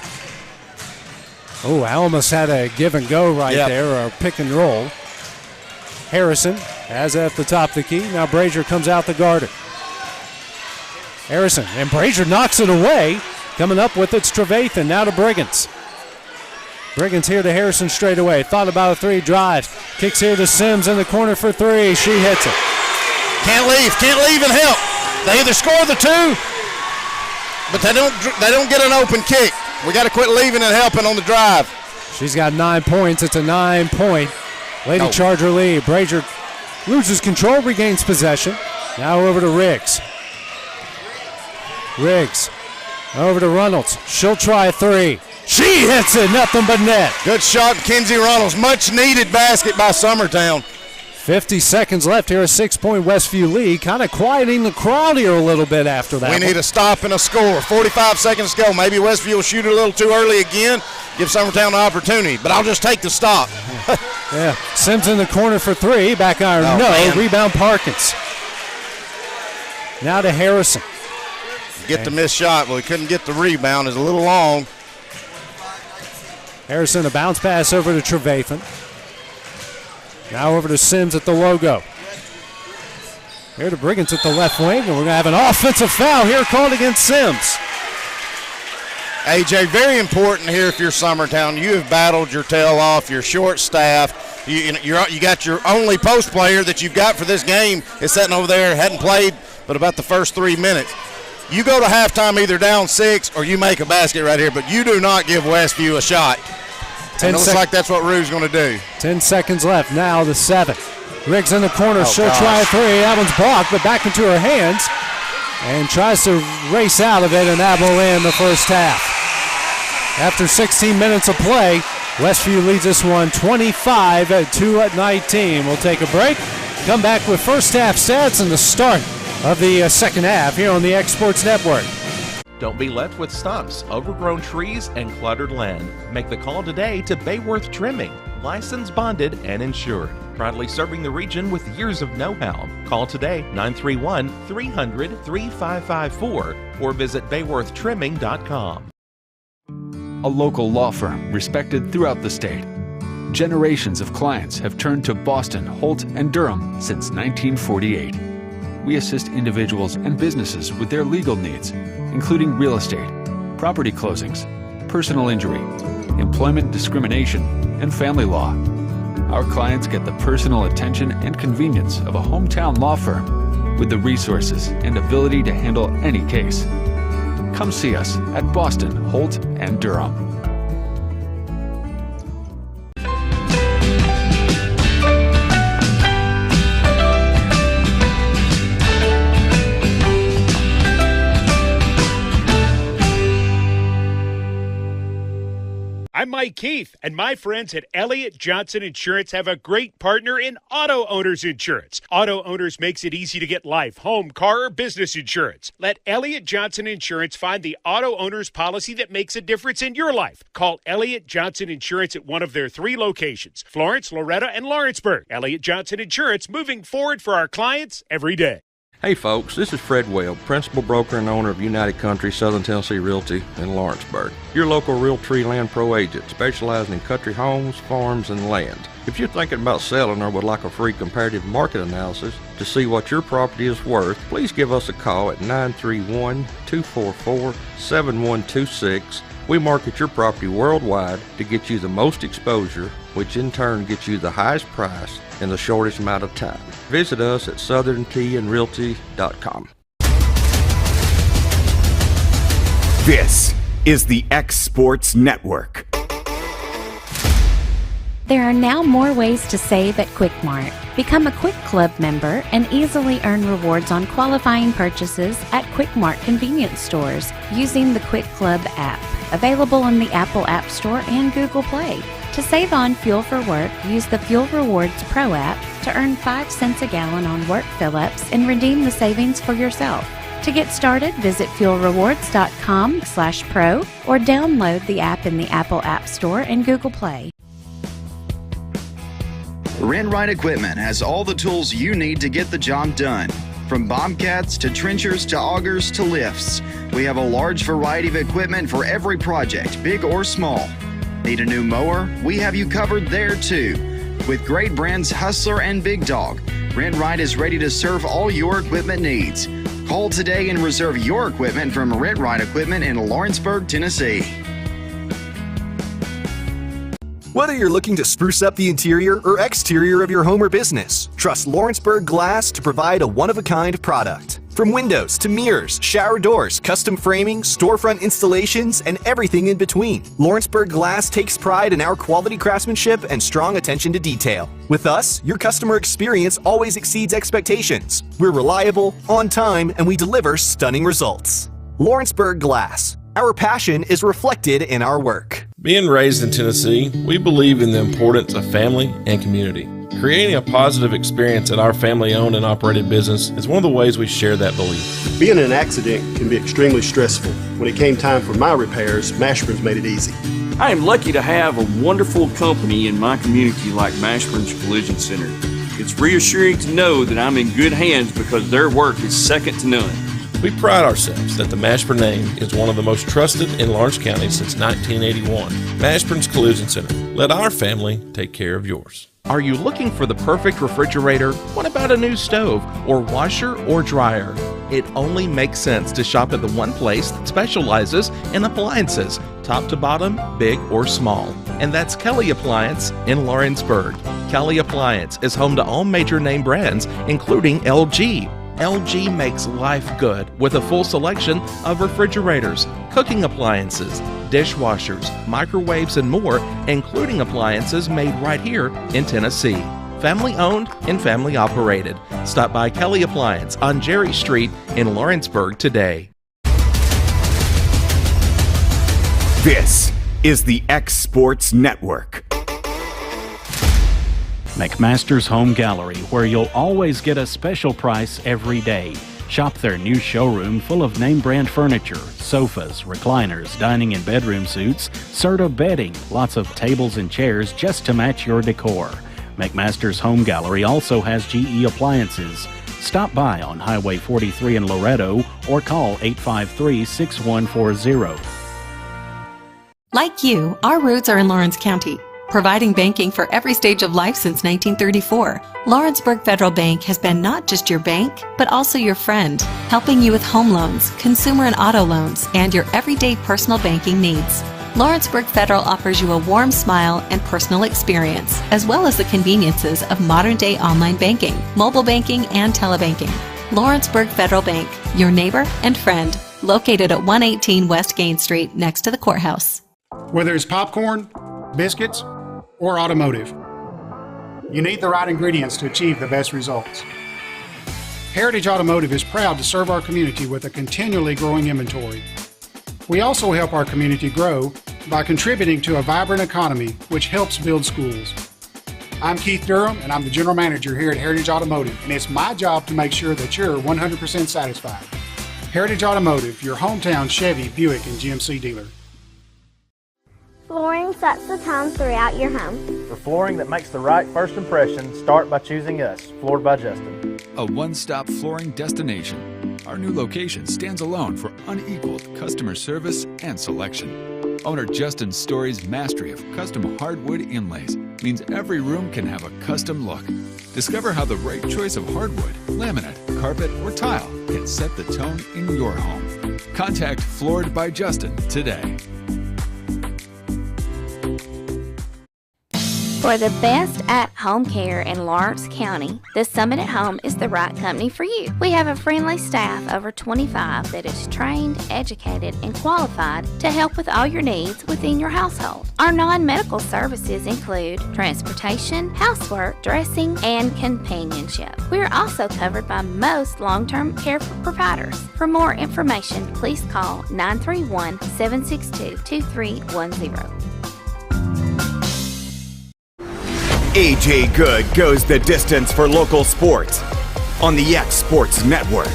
F: Oh, I almost had a give and go right there, or a pick and roll. Harrison has at the top of the key. Now Brazier comes out the guard. Harrison, and Brazier knocks it away. Coming up with it's Trevathan. Now to Briggins. Briggins here to Harrison straight away. Thought about a 3, drives. Kicks here to Sims in the corner for 3. She hits it.
G: Can't leave and help. They either score the 2, but they don't get an open kick. We got to quit leaving and helping on the drive.
F: She's got 9 points. It's a 9-point Lady Charger lead. Brazier loses control, regains possession. Now over to Riggs. Riggs over to Reynolds. She'll try a 3. She hits it, nothing but net.
G: Good shot, Kenzie Reynolds. Much needed basket by Summertown.
F: 50 seconds left here, a 6-point Westview lead. Kind of quieting the crowd here a little bit after that.
G: We need a stop and a score. 45 seconds to go. Maybe Westview will shoot it a little too early again. Give Summertown an opportunity, but I'll just take the stop.
F: Yeah, Sims in the corner for 3. Back iron, no. Man. Rebound Parkins. Now to Harrison.
G: Get the missed shot, but we couldn't get the rebound. It's a little long.
F: Harrison, a bounce pass over to Trevathan. Now over to Sims at the logo. Here to Briggins at the left wing, and we're going to have an offensive foul here called against Sims.
G: AJ, very important here if you're Summertown. You have battled your tail off. You're short-staffed. You got your only post player that you've got for this game is sitting over there, hadn't played but about the first 3 minutes. You go to halftime either down 6 or you make a basket right here, but you do not give Westview a shot. It looks like that's what Rue's going to do.
F: 10 seconds left. Now the 7. Riggs in the corner. She'll try a 3. That one's blocked, but back into her hands. And tries to race out of it, and that will end the first half. After 16 minutes of play, Westview leads this one 25-19. We'll take a break, come back with first half stats and the start of the second half here on the X Sports Network.
B: Don't be left with stumps, overgrown trees, and cluttered land. Make the call today to Bayworth Trimming, licensed, bonded, and insured. Proudly serving the region with years of know-how. Call today 931-300-3554 or visit bayworthtrimming.com.
J: A local law firm respected throughout the state. Generations of clients have turned to Boston, Holt, and Durham since 1948. We assist individuals and businesses with their legal needs, including real estate, property closings, personal injury, employment discrimination, and family law. Our clients get the personal attention and convenience of a hometown law firm with the resources and ability to handle any case. Come see us at Boston, Holt, and Durham.
K: I'm Mike Keith, and my friends at Elliott Johnson Insurance have a great partner in Auto Owners Insurance. Auto Owners makes it easy to get life, home, car, or business insurance. Let Elliott Johnson Insurance find the Auto Owners policy that makes a difference in your life. Call Elliott Johnson Insurance at one of their 3 locations, Florence, Loretto, and Lawrenceburg. Elliott Johnson Insurance, moving forward for our clients every day.
L: Hey folks, this is Fred Webb, principal broker and owner of United Country Southern Tennessee Realty in Lawrenceburg. Your local Realtree Land Pro agent specializing in country homes, farms, and land. If you're thinking about selling or would like a free comparative market analysis to see what your property is worth, please give us a call at 931-244-7126. We market your property worldwide to get you the most exposure, which in turn gets you the highest price in the shortest amount of time. Visit us at southerntandrealty.com.
A: This is the X Sports Network.
M: There are now more ways to save at Quick Mart. Become a Quick Club member and easily earn rewards on qualifying purchases at Quick Mart convenience stores using the Quick Club app, available in the Apple App Store and Google Play. To save on fuel for work, use the Fuel Rewards Pro app to earn 5 cents a gallon on work fill-ups and redeem the savings for yourself. To get started, visit fuelrewards.com/pro or download the app in the Apple App Store and Google Play.
N: Rent-Right Equipment has all the tools you need to get the job done. From bobcats to trenchers to augers to lifts, we have a large variety of equipment for every project, big or small. Need a new mower? We have you covered there too. With great brands Hustler and Big Dog, Rent-Right is ready to serve all your equipment needs. Call today and reserve your equipment from Rent-Right Equipment in Lawrenceburg, Tennessee.
O: Whether you're looking to spruce up the interior or exterior of your home or business, trust Lawrenceburg Glass to provide a one-of-a-kind product. From windows to mirrors, shower doors, custom framing, storefront installations, and everything in between, Lawrenceburg Glass takes pride in our quality craftsmanship and strong attention to detail. With us, your customer experience always exceeds expectations. We're reliable, on time, and we deliver stunning results. Lawrenceburg Glass. Our passion is reflected in our work.
P: Being raised in Tennessee, we believe in the importance of family and community. Creating a positive experience at our family-owned and operated business is one of the ways we share that belief.
Q: Being in an accident can be extremely stressful. When it came time for my repairs, Mashburn's made it easy.
R: I am lucky to have a wonderful company in my community like Mashburn's Collision Center. It's reassuring to know that I'm in good hands because their work is second to none.
P: We pride ourselves that the Mashburn name is one of the most trusted in Lawrence County since 1981. Mashburn's Collision Center. Let our family take care of yours.
B: Are you looking for the perfect refrigerator? What about a new stove or washer or dryer? It only makes sense to shop at the one place that specializes in appliances, top to bottom, big or small. And that's Kelly Appliance in Lawrenceburg. Kelly Appliance is home to all major name brands, including LG. LG makes life good with a full selection of refrigerators, cooking appliances, dishwashers, microwaves, and more, including appliances made right here in Tennessee. Family owned and family operated. Stop by Kelly Appliance on Jerry Street in Lawrenceburg today.
A: This is the X Sports Network.
S: McMaster's Home Gallery, where you'll always get a special price every day. Shop their new showroom full of name brand furniture, sofas, recliners, dining and bedroom suites, Serta bedding, lots of tables and chairs just to match your decor. McMaster's Home Gallery also has GE appliances. Stop by on Highway 43 in Loretto or call 853-6140.
T: Like you, our roots are in Lawrence County, providing banking for every stage of life since 1934. Lawrenceburg Federal Bank has been not just your bank, but also your friend, helping you with home loans, consumer and auto loans, and your everyday personal banking needs. Lawrenceburg Federal offers you a warm smile and personal experience, as well as the conveniences of modern-day online banking, mobile banking, and telebanking. Lawrenceburg Federal Bank, your neighbor and friend, located at 118 West Gain Street next to the courthouse.
U: Whether it's popcorn, biscuits, or automotive, you need the right ingredients to achieve the best results. Heritage Automotive is proud to serve our community with a continually growing inventory. We also help our community grow by contributing to a vibrant economy, which helps build schools. I'm Keith Durham, and I'm the General Manager here at Heritage Automotive, and it's my job to make sure that you're 100% satisfied. Heritage Automotive, your hometown Chevy, Buick, and GMC dealer.
V: Flooring sets the tone throughout your home.
W: For flooring that makes the right first impression, start by choosing us, Floored by Justin.
J: A one-stop flooring destination. Our new location stands alone for unequaled customer service and selection. Owner Justin Story's mastery of custom hardwood inlays means every room can have a custom look. Discover how the right choice of hardwood, laminate, carpet, or tile can set the tone in your home. Contact Floored by Justin today.
M: For the best at-home care in Lawrence County, the Summit at Home is the right company for you. We have a friendly staff over 25 that is trained, educated, and qualified to help with all your needs within your household. Our non-medical services include transportation, housework, dressing, and companionship. We are also covered by most long-term care providers. For more information, please call 931-762-2310.
A: AJ Good goes the distance for local sports on the X Sports Network.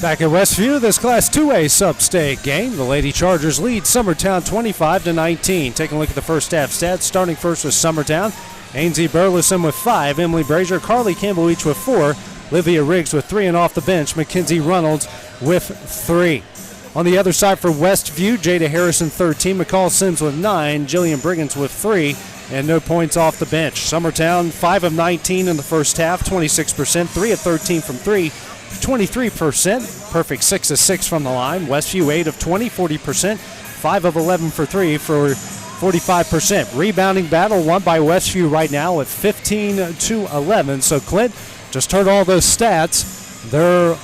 F: Back at Westview, this Class 2A sub-state game. The Lady Chargers lead Summertown 25-19. Taking a look at the first half stats. Starting first with Summertown. Ainsley Burleson with 5. Emily Brazier, Carly Campbell each with 4. Livia Riggs with 3, and off the bench, Mackenzie Reynolds with 3. On the other side for Westview, Jada Harrison 13, McCall Sims with 9, Jillian Briggins with 3, and no points off the bench. Summertown 5 of 19 in the first half, 26%, 3 of 13 from 3, 23%, perfect 6 of 6 from the line. Westview 8 of 20, 40%, 5 of 11 for 3 for 45%. Rebounding battle won by Westview right now at 15-11. So Clint just heard all those stats. They're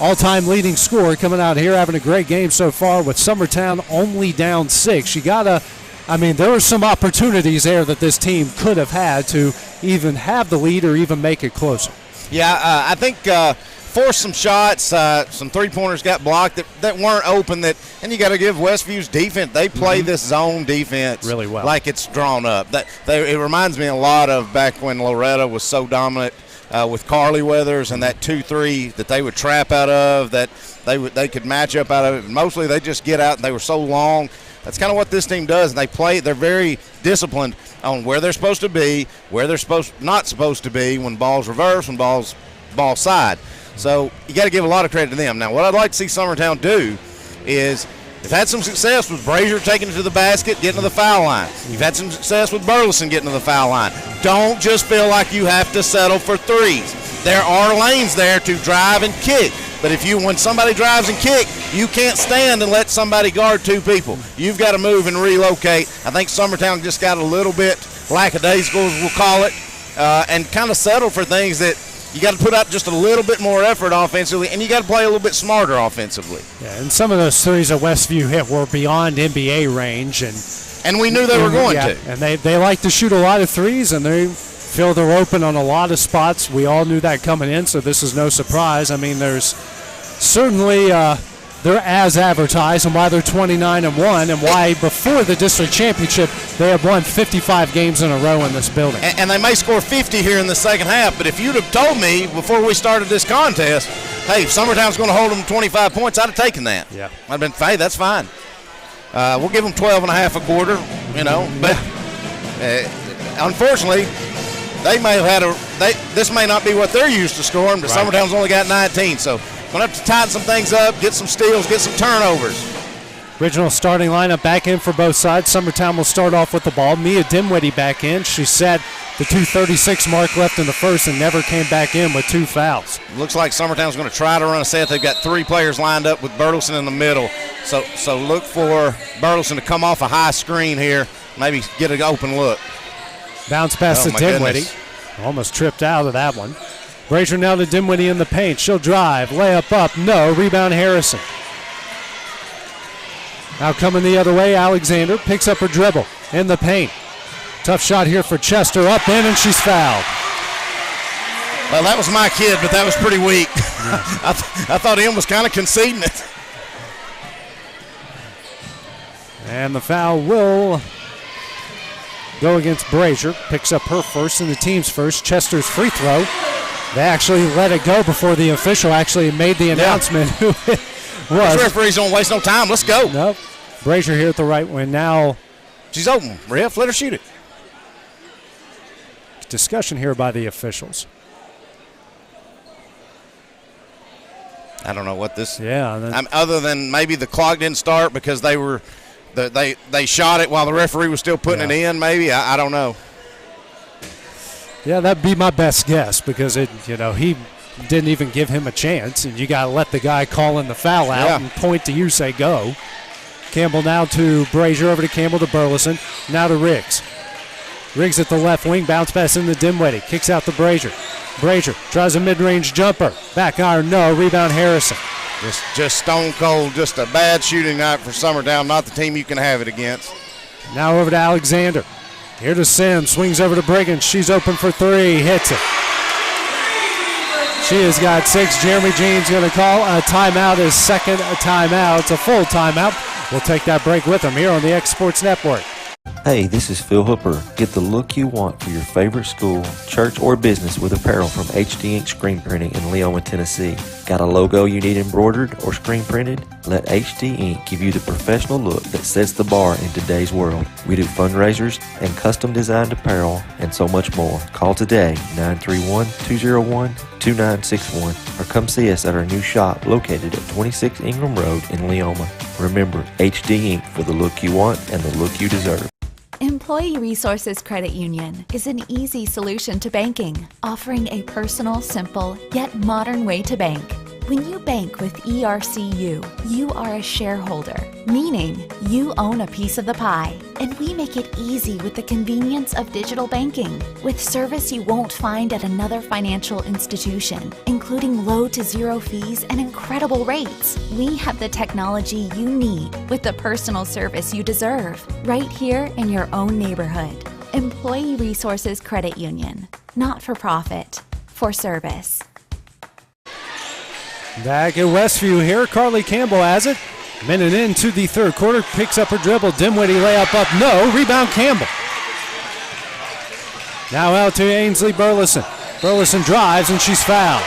F: all-time leading scorer coming out here, having a great game so far with Summertown only down 6. There were some opportunities there that this team could have had to even have the lead or even make it closer.
G: Yeah, I think forced some shots, some three-pointers got blocked that weren't open. And you got to give Westview's defense, they play this zone defense
F: really well,
G: like it's drawn up. It reminds me a lot of back when Loretta was so dominant with Carly Weathers and that 2-3 that they would trap out of, that they could match up out of it. Mostly they just get out, and they were so long. That's kind of what this team does, and they're very disciplined on where they're supposed to be, where they're not supposed to be when ball's reverse, when ball side. So you got to give a lot of credit to them. Now, what I'd like to see Summertown do is they've had some success with Brazier taking it to the basket, getting to the foul line. You've had some success with Burleson getting to the foul line. Don't just feel like you have to settle for threes. there are lanes there to drive and kick. But when somebody drives and kick, you can't stand and let somebody guard two people. You've got to move and relocate. I think Summertown just got a little bit lackadaisical, as we'll call it, and kind of settled for things that you got to put out just a little bit more effort offensively, and you got to play a little bit smarter offensively.
F: Yeah, and some of those threes that Westview hit were beyond NBA range,
G: and we knew they were going to.
F: And they like to shoot a lot of threes, and they feel they're open on a lot of spots. We all knew that coming in, so this is no surprise. I mean, there's certainly they're as advertised, and why they're 29-1, and why before the district championship they have won 55 games in a row in this building.
G: And they may score 50 here in the second half, but if you'd have told me before we started this contest, hey, if Summertown's going to hold them 25 points, I'd have taken that.
F: Yeah.
G: I'd have been, hey, that's fine. We'll give them 12 and a half a quarter, but unfortunately, they may have had this may not be what they're used to scoring, but right. Summertown's only got 19, so going to have to tighten some things up, get some steals, get some turnovers.
F: Original starting lineup back in for both sides. Summertown will start off with the ball. Mia Dimwitty back in. She set the 2:36 mark left in the first and never came back in with 2 fouls.
G: Looks like Summertown's going to try to run a set. They've got 3 players lined up with Burleson in the middle. So look for Burleson to come off a high screen here, maybe get an open look.
F: Bounce pass to Dimwitty. Almost tripped out of that one. Brazier now to Dimwitty in the paint. She'll drive. Layup up. No. Rebound Harrison. Now coming the other way, Alexander picks up her dribble in the paint. Tough shot here for Chester. Up in, and she's fouled.
G: Well, that was my kid, but that was pretty weak. I thought him was kind of conceding it.
F: And the foul will go against Brazier. Picks up her first and the team's first. Chester's free throw. They actually let it go before the official actually made the announcement who it was.
G: These referees don't waste no time. Let's go.
F: Nope. Brazier here at the right wing now.
G: She's open. Ref, let her shoot it.
F: Discussion here by the officials.
G: I don't know what this.
F: Yeah.
G: Other than maybe the clock didn't start because they shot it while the referee was still putting it in. Maybe I don't know.
F: Yeah, that'd be my best guess because he didn't even give him a chance, and you got to let the guy calling the foul out and point to you, say go. Campbell now to Brazier, over to Campbell to Burleson, now to Riggs. Riggs at the left wing, bounce pass into Dimwitty, kicks out to Brazier. Brazier tries a mid-range jumper, back iron, no, rebound Harrison.
G: Just stone cold, just a bad shooting night for Summertown, not the team you can have it against.
F: Now over to Alexander. Here to Sims, swings over to Brigham. She's open for 3, hits it. She has got 6. Jeremy Jean's going to call a timeout, his second timeout. It's a full timeout. We'll take that break with him here on the X Sports Network.
C: Hey, this is Phil Hooper. Get the look you want for your favorite school, church, or business with apparel from HD Ink Screen Printing in Leoma, Tennessee. Got a logo you need embroidered or screen printed? Let HD Ink give you the professional look that sets the bar in today's world. We do fundraisers and custom designed apparel and so much more. Call today, 931-201-2961, or come see us at our new shop located at 26 Ingram Road in Leoma. Remember, HD Ink for the look you want and the look you deserve.
D: Employee Resources Credit Union is an easy solution to banking, offering a personal, simple, yet modern way to bank. When you bank with ERCU, you are a shareholder, meaning you own a piece of the pie, and we make it easy with the convenience of digital banking, with service you won't find at another financial institution, including low to zero fees and incredible rates. We have the technology you need with the personal service you deserve, right here in your own neighborhood. Employee Resources Credit Union, not for profit, for service.
F: Back at Westview here, Carly Campbell has it. Minute into the third quarter, picks up her dribble. Dimwitty layup up, no. Rebound Campbell. Now out to Ainsley Burleson. Burleson drives and she's fouled.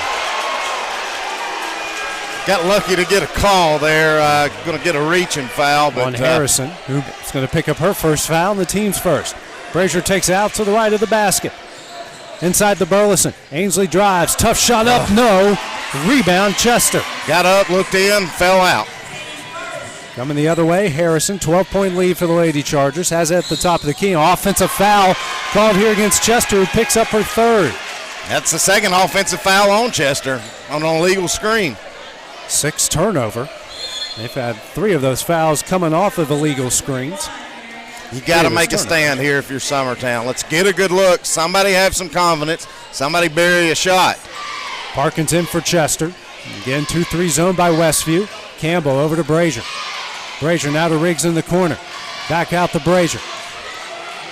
G: Got lucky to get a call there. Going to get a reaching foul. But,
F: on Harrison, who's going to pick up her first foul and the team's first. Brazier takes it out to the right of the basket. Inside the Burleson. Ainsley drives. Tough shot up. No. Rebound Chester.
G: Got up, looked in, fell out.
F: Coming the other way, Harrison. 12-point lead for the Lady Chargers. Has it at the top of the key. Offensive foul called here against Chester, who picks up her third.
G: That's the second offensive foul on Chester on an illegal screen.
F: 6 turnover. They've had 3 of those fouls coming off of illegal screens.
G: You got to make a stand here if you're Summertown. Let's get a good look. Somebody have some confidence. Somebody bury a shot.
F: Parkins in for Chester. Again, 2-3 zone by Westview. Campbell over to Brazier. Brazier now to Riggs in the corner. Back out to Brazier.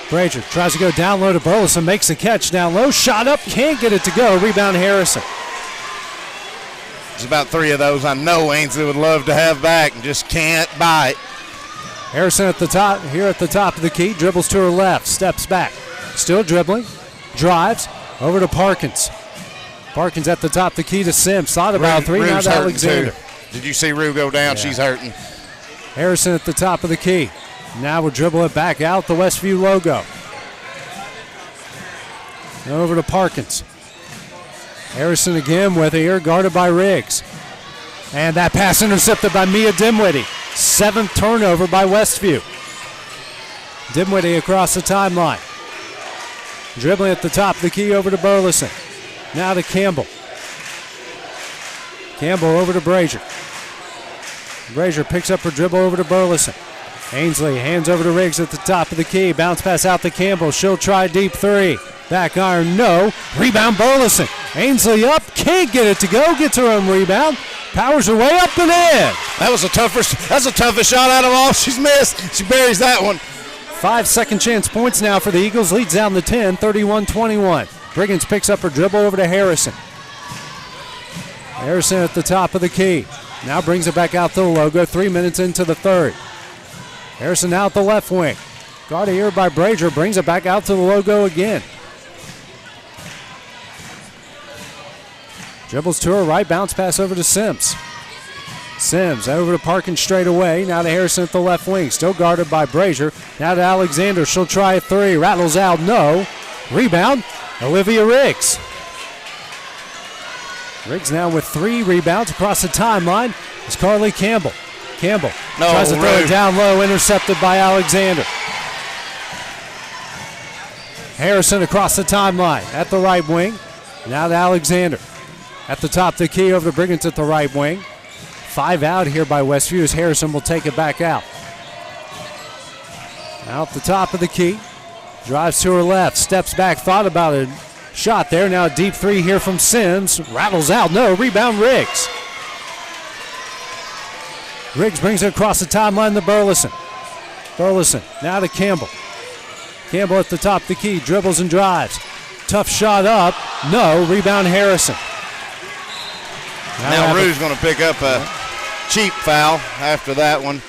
F: Brazier tries to go down low to Burleson. Makes a catch down low. Shot up. Can't get it to go. Rebound Harrison.
G: There's about 3 of those I know Ainsley would love to have back and just can't bite.
F: Harrison at the top, here at the top of the key, dribbles to her left, steps back, still dribbling, drives, over to Parkins. Parkins at the top of the key to Sims, thought about 3, now to Alexander.
G: Too. Did you see Rue go down?
F: Yeah.
G: She's hurting.
F: Harrison at the top of the key. Now we'll dribble it back out the Westview logo. Over to Parkins. Harrison again with here, guarded by Riggs. And that pass intercepted by Mia Dimwitty. 7th turnover by Westview. Dimwitty across the timeline. Dribbling at the top of the key over to Burleson. Now to Campbell. Campbell over to Brazier. Brazier picks up her dribble over to Burleson. Ainsley hands over to Riggs at the top of the key. Bounce pass out to Campbell. She'll try deep 3. Back iron, no. Rebound Burleson. Ainsley up, can't get it to go. Gets her own rebound. Powers her way up and in.
G: That's the toughest shot out of all she's missed. She buries that one.
F: 5 second chance points now for the Eagles. Leads down to 10, 31-21. Briggins picks up her dribble over to Harrison. Harrison at the top of the key. Now brings it back out to the logo. 3 minutes into the third. Harrison now at the left wing. Guarded here by Brazier. Brings it back out to the logo again. Dribbles to her right, bounce pass over to Sims. Sims over to Parkins straight away. Now to Harrison at the left wing. Still guarded by Brazier. Now to Alexander. She'll try a 3. Rattles out, no. Rebound, Olivia Riggs. Riggs now with 3 rebounds across the timeline. It's Carly Campbell. Campbell tries to throw it down low, intercepted by Alexander. Harrison across the timeline at the right wing. Now to Alexander. At the top of the key over to Briggins at the right wing. 5 out here by Westview as Harrison will take it back out. Out the top of the key. Drives to her left. Steps back. Thought about a shot there. Now a deep 3 here from Sims. Rattles out. No. Rebound Riggs. Riggs brings it across the timeline to Burleson. Burleson now to Campbell. Campbell at the top of the key. Dribbles and drives. Tough shot up. No. Rebound Harrison.
G: Now Rue's going to pick up a cheap foul after that one.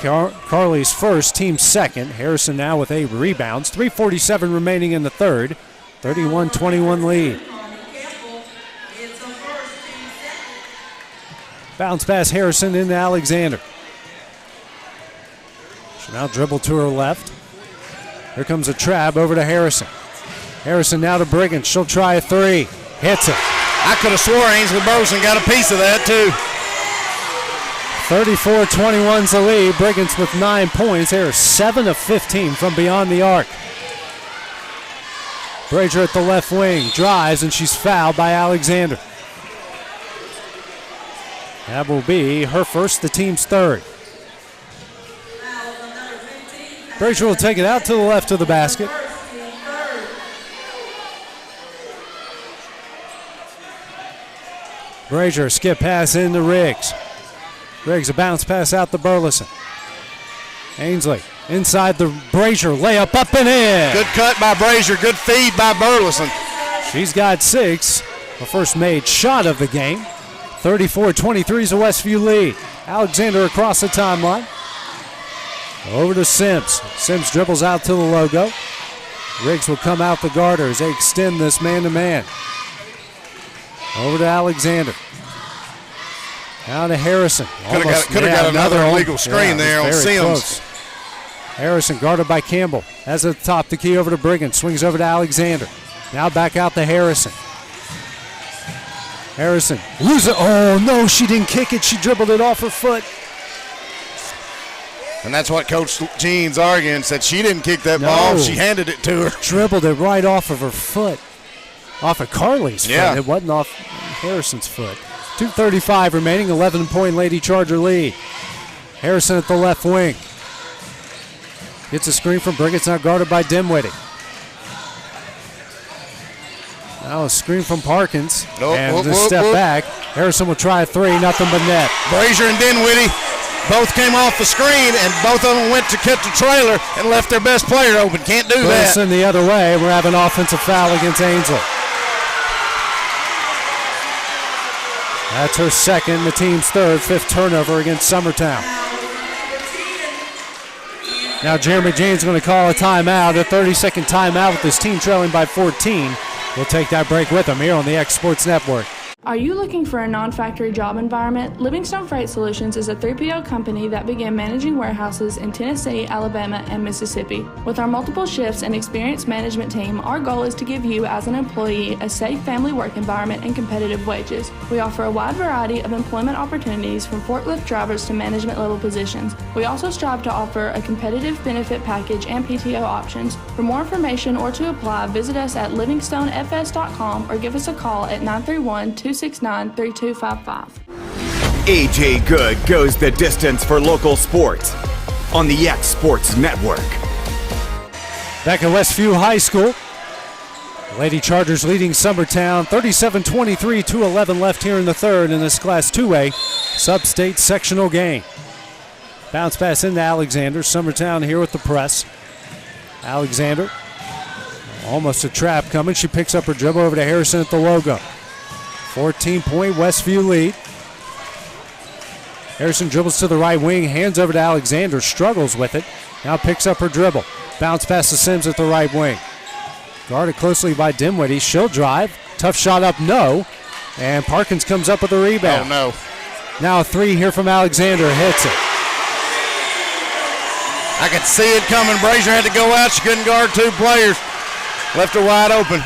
F: Carly's first, team second. Harrison now with 8 rebounds. 3:47 remaining in the third. 31-21 lead. Bounce pass Harrison into Alexander. She'll now dribble to her left. Here comes a trap over to Harrison. Harrison now to Briggins. She'll try a 3. Hits it.
G: I could have swore Ainsley Burleson got a piece of that too.
F: 34-21's the lead. Briggins with 9 points. They're 7 of 15 from beyond the arc. Brazier at the left wing. Drives, and she's fouled by Alexander. That will be her first, the team's third. Brazier will take it out to the left of the basket. Brazier, skip pass into Riggs. Riggs, a bounce pass out to Burleson. Ainsley inside the Brazier, layup up and in.
G: Good cut by Brazier, good feed by Burleson.
F: She's got 6, her first made shot of the game. 34-23 is a Westview lead. Alexander across the timeline. Over to Sims. Sims dribbles out to the logo. Riggs will come out the guarder as they extend this man-to-man. Over to Alexander. Now to Harrison.
G: Could have got another illegal screen there on Sims.
F: Close. Harrison guarded by Campbell. Has at the top the key over to Briggins. Swings over to Alexander. Now back out to Harrison. Harrison lose it. Oh no, she didn't kick it. She dribbled it off her foot.
G: And that's what Coach Jean's arguing. Said she didn't kick that ball. She handed it to her.
F: Dribbled it right off of her foot. off of Carly's foot.
G: Yeah.
F: It wasn't off Harrison's foot. 2:35 remaining, 11-point Lady Charger lead. Harrison at the left wing. Gets a screen from Briggs, now guarded by Dimwitty. Now a screen from Parkins. And a step back. Harrison will try a three, nothing but net.
G: Brazier and Dinwiddie both came off the screen, and both of them went to cut the trailer and left their best player open. Can't do that.
F: Wilson the other way. We're having an offensive foul against Ainsel. That's her second, the team's third, fifth turnover against Summertown. Now Jeremy James is going to call a timeout, a 30-second timeout with his team trailing by 14. We'll take that break with him here on the X Sports Network.
E: Are you looking for a non-factory job environment? Livingstone Freight Solutions is a 3PL company that began managing warehouses in Tennessee, Alabama, and Mississippi. With our multiple shifts and experienced management team, our goal is to give you, as an employee, a safe family work environment and competitive wages. We offer a wide variety of employment opportunities from forklift drivers to management level positions. We also strive to offer a competitive benefit package and PTO options. For more information or to apply, visit us at livingstonefs.com or give us a call at 931-269-3255.
A: AJ Good goes the distance for local sports on the X Sports Network.
F: Back at Westview High School, Lady Chargers leading Summertown 37-23, 2:11 left here in the third in this Class 2A sub-state sectional game. Bounce pass into Alexander. Summertown here with the press. Alexander, almost a trap coming. She picks up her dribble over to Harrison at the logo. 14-point Westview lead. Harrison dribbles to the right wing, hands over to Alexander, struggles with it. Now picks up her dribble. Bounce pass to Sims at the right wing. Guarded closely by Dimwitty. She'll drive. Tough shot up, no. And Parkins comes up with a rebound.
G: Oh, no.
F: Now a three here from Alexander. Hits it.
G: I could see it coming. Brazier had to go out. She couldn't guard two players. Left her wide open.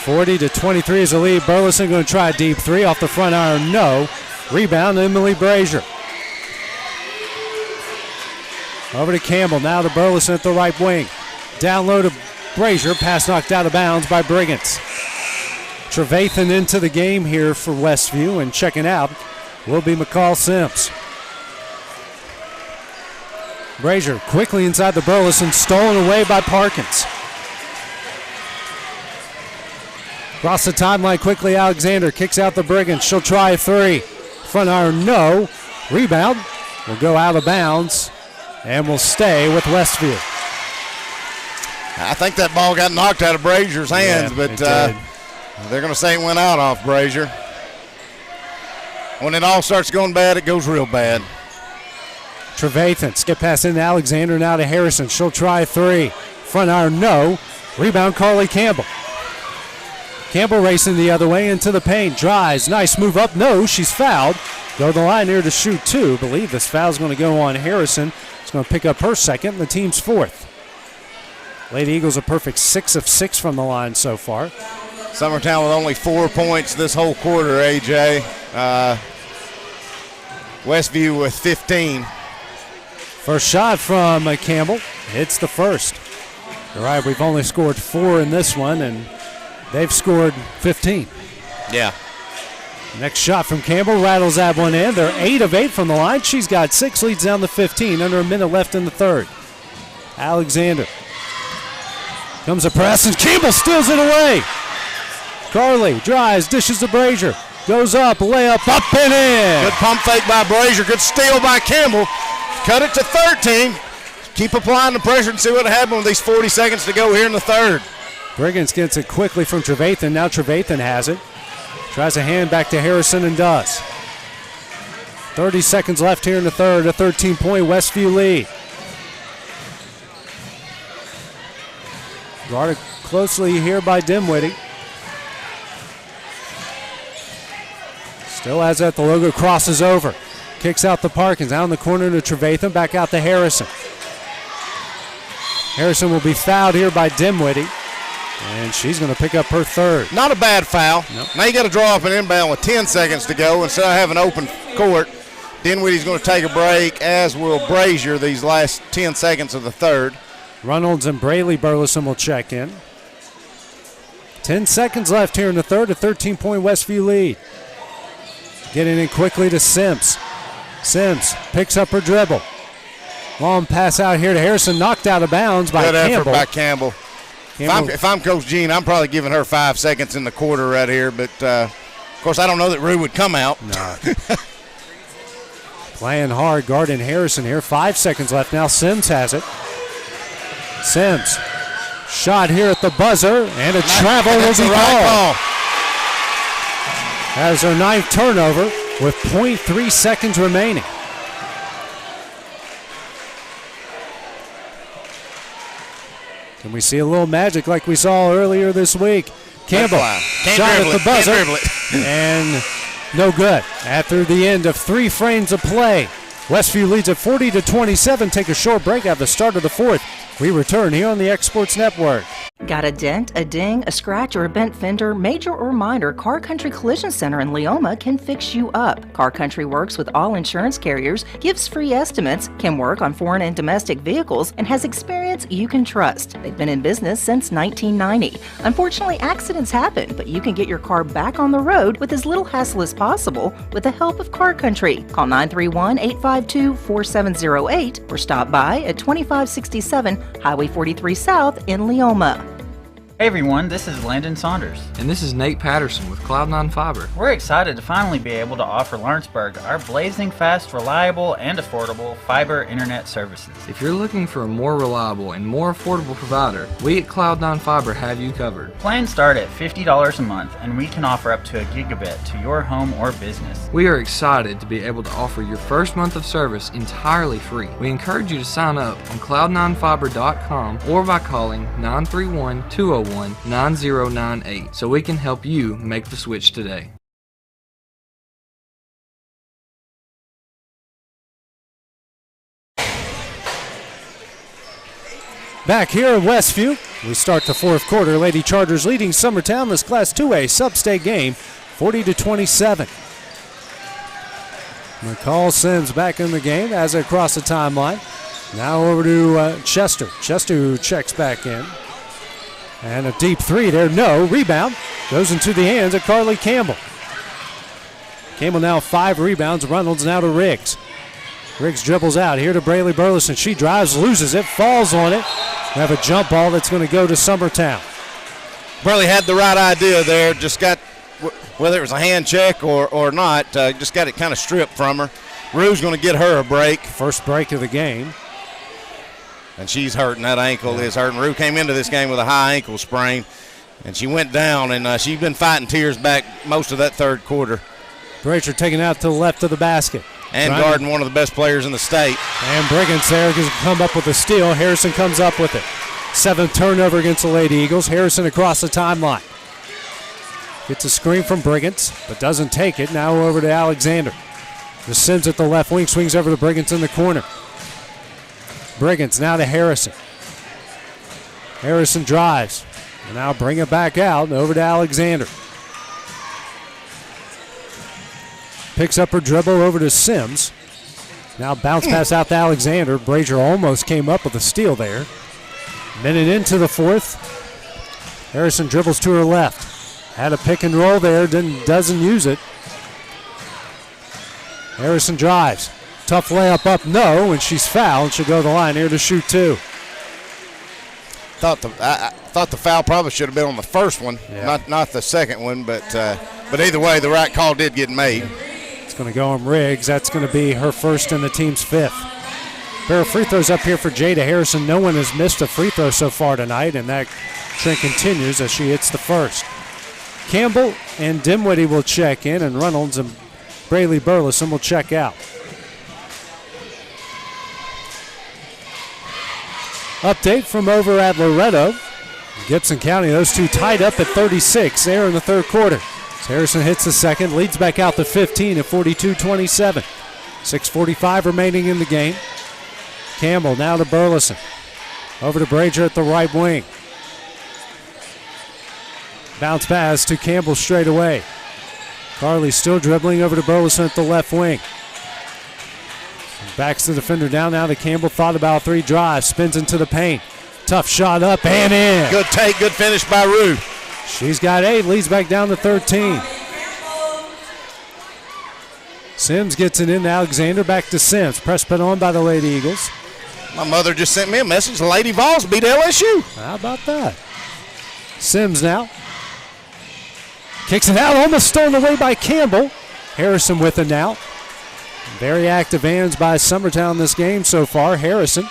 F: 40-23 is the lead. Burleson going to try a deep three off the front iron. No. Rebound, Emily Brazier. Over to Campbell. Now to Burleson at the right wing. Down low to Brazier. Pass knocked out of bounds by Briggins. Trevathan into the game here for Westview, and checking out will be McCall Sims. Brazier quickly inside the Burleson, stolen away by Parkins. Across the timeline quickly, Alexander kicks out the Briggins. She'll try a three. Front iron, no. Rebound will go out of bounds and will stay with Westview.
G: I think that ball got knocked out of Brazier's hands, but they're going to say it went out off Brazier. When it all starts going bad, it goes real bad.
F: Trevathan, skip pass into Alexander, now to Harrison. She'll try a three. Front iron, no. Rebound, Carly Campbell. Campbell racing the other way into the paint. Drives, nice move up, no, she's fouled. Go to the line here to shoot two. Believe this foul's going to go on Harrison. It's going to pick up her second, and the team's fourth. Lady Eagles a perfect 6 of 6 from the line so far.
G: Summertown with only 4 points this whole quarter, AJ. Westview with 15.
F: First shot from Campbell. Hits the first. You're right, we've only scored 4 in this one, and they've scored 15.
G: Yeah.
F: Next shot from Campbell rattles that one in. They're 8 of 8 from the line. She's got 6, leads down to 15. Under a minute left in the third. Alexander. Comes a press, and Campbell steals it away. Carly drives, dishes to Brazier. Goes up, layup, up and in.
G: Good pump fake by Brazier. Good steal by Campbell. Cut it to 13. Keep applying the pressure and see what happens with these 40 seconds to go here in the third.
F: Briggins gets it quickly from Trevathan. Now Trevathan has it. Tries a hand back to Harrison and does. 30 seconds left here in the third. A 13-point Westview lead. Guarded closely here by Dimwitty. Still has that. The logo crosses over. Kicks out the Parkins. Out in the corner to Trevathan. Back out to Harrison. Harrison will be fouled here by Dimwitty. And she's going to pick up her third.
G: Not a bad foul. Nope. Now you got to draw up an inbound with 10 seconds to go instead of having open court. Dinwiddie's going to take a break, as will Brazier, these last 10 seconds of the third.
F: Reynolds and Braley Burleson will check in. 10 seconds left here in the third, a 13-point Westview lead. Getting in quickly to Sims. Sims picks up her dribble. Long pass out here to Harrison, knocked out of bounds by Campbell.
G: Good effort by Campbell. If I'm Coach Gene, I'm probably giving her 5 seconds in the quarter right here, but of course I don't know that Rue would come out.
F: No. Playing hard, guarding Harrison here. 5 seconds left now. Sims has it. Sims. Shot here at the buzzer, and a travel will be called. That is her 9th turnover with 0.3 seconds remaining. Can we see a little magic like we saw earlier this week? Campbell shot at the buzzer, and no good. After the end of 3 frames of play, Westview leads at 40-27. Take a short break at the start of the fourth. We return here on the X Sports Network.
H: Got a dent, a ding, a scratch, or a bent fender? Major or minor, Car Country Collision Center in Leoma can fix you up. Car Country works with all insurance carriers, gives free estimates, can work on foreign and domestic vehicles, and has experience you can trust. They've been in business since 1990. Unfortunately, accidents happen, but you can get your car back on the road with as little hassle as possible with the help of Car Country. Call 931-852-4708 or stop by at 2567 Highway 43 South in Leoma.
I: Hey everyone, this is Landon Saunders.
K: And this is Nate Patterson with Cloud9 Fiber.
I: We're excited to finally be able to offer Lawrenceburg our blazing fast, reliable, and affordable fiber internet services.
K: If you're looking for a more reliable and more affordable provider, we at Cloud9 Fiber have you covered.
I: Plans start at $50 a month, and we can offer up to a gigabit to your home or business.
K: We are excited to be able to offer your first month of service entirely free. We encourage you to sign up on cloud9fiber.com or by calling 931-201-9098 so we can help you make the switch today.
F: Back here in Westview, we start the fourth quarter. Lady Chargers leading Summertown this Class 2A sub-state game, 40-27. McCall Sims back in the game as it across the timeline. Now over to Chester. Chester who checks back in. And a deep three there, no. Rebound goes into the hands of Carly Campbell. Campbell now 5 rebounds. Reynolds now to Riggs. Riggs dribbles out here to Braylee Burleson. She drives, loses it, falls on it. We have a jump ball that's going to go to Summertown.
G: Braylee had the right idea there. Just got, whether it was a hand check or not, just got it kind of stripped from her. Rue's going to get her a break.
F: First break of the game.
G: And she's hurting. That ankle is hurting. Rue came into this game with a high ankle sprain, and she went down, and she's been fighting tears back most of that third quarter.
F: Bracher taken out to the left of the basket.
G: And guarding one of the best players in the state.
F: And Briggins there can come up with a steal. Harrison comes up with it. 7th turnover against the Lady Eagles. Harrison across the timeline. Gets a screen from Briggins, but doesn't take it. Now over to Alexander. The Sims at the left wing, swings over to Briggins in the corner. Briggins now to Harrison. Harrison drives. And now bring it back out and over to Alexander. Picks up her dribble over to Sims. Now bounce pass out to Alexander. Brazier almost came up with a steal there. Minute into the fourth. Harrison dribbles to her left. Had a pick and roll there, doesn't use it. Harrison drives. Tough layup up, no, and she's fouled. She'll go to the line here to shoot 2.
G: I thought the foul probably should have been on the first one, not the second one, but either way, the right call did get made.
F: It's going to go on Riggs. That's going to be her first and the team's 5th. Pair of free throws up here for Jada Harrison. No one has missed a free throw so far tonight, and that trend continues as she hits the first. Campbell and Dimwitty will check in, and Reynolds and Braylee Burleson will check out. Update from over at Loretto. Gibson County, those two tied up at 36 there in the third quarter. As Harrison hits the second, leads back out to 15 at 42-27. 6:45 remaining in the game. Campbell now to Burleson. Over to Brazier at the right wing. Bounce pass to Campbell straight away. Carly still dribbling over to Burleson at the left wing. Backs the defender down now to Campbell. Thought about 3 drives. Spins into the paint. Tough shot up and in.
G: Good take, good finish by Rue.
F: She's got 8, leads back down to 13. Sims gets it into Alexander, back to Sims. Press put on by the Lady Eagles.
G: My mother just sent me a message. The Lady Vols beat LSU.
F: How about that? Sims now. Kicks it out, almost stolen away by Campbell. Harrison with it now. Very active hands by Summertown this game so far. Harrison.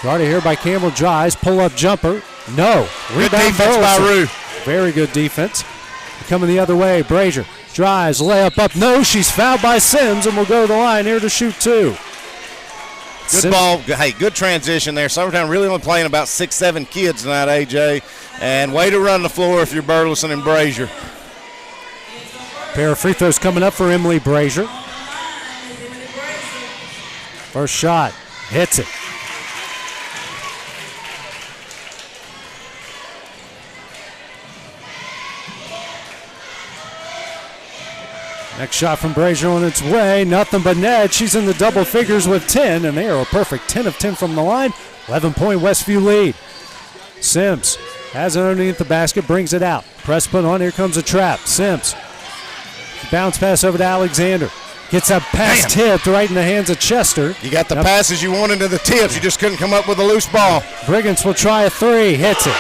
F: Guarded here by Campbell. Drives, pull-up jumper. No.
G: Good defense by Rue.
F: Very good defense. Coming the other way, Brazier drives, layup up. No, she's fouled by Sims and will go to the line here to shoot 2.
G: Good ball. Hey, good transition there. Summertown really only playing about 6-7 kids tonight, AJ. And way to run the floor if you're Burleson and Brazier.
F: Pair of free throws coming up for Emily Brazier. First shot, hits it. Next shot from Brazier on its way. Nothing but net. She's in the double figures with 10, and they are a perfect 10 of 10 from the line. 11-point Westview lead. Sims has it underneath the basket, brings it out. Press put on. Here comes a trap. Sims. Bounce pass over to Alexander. Gets a pass tipped right in the hands of Chester.
G: You got the passes you wanted to the tips. You just couldn't come up with a loose ball.
F: Briggins will try a 3. Hits it.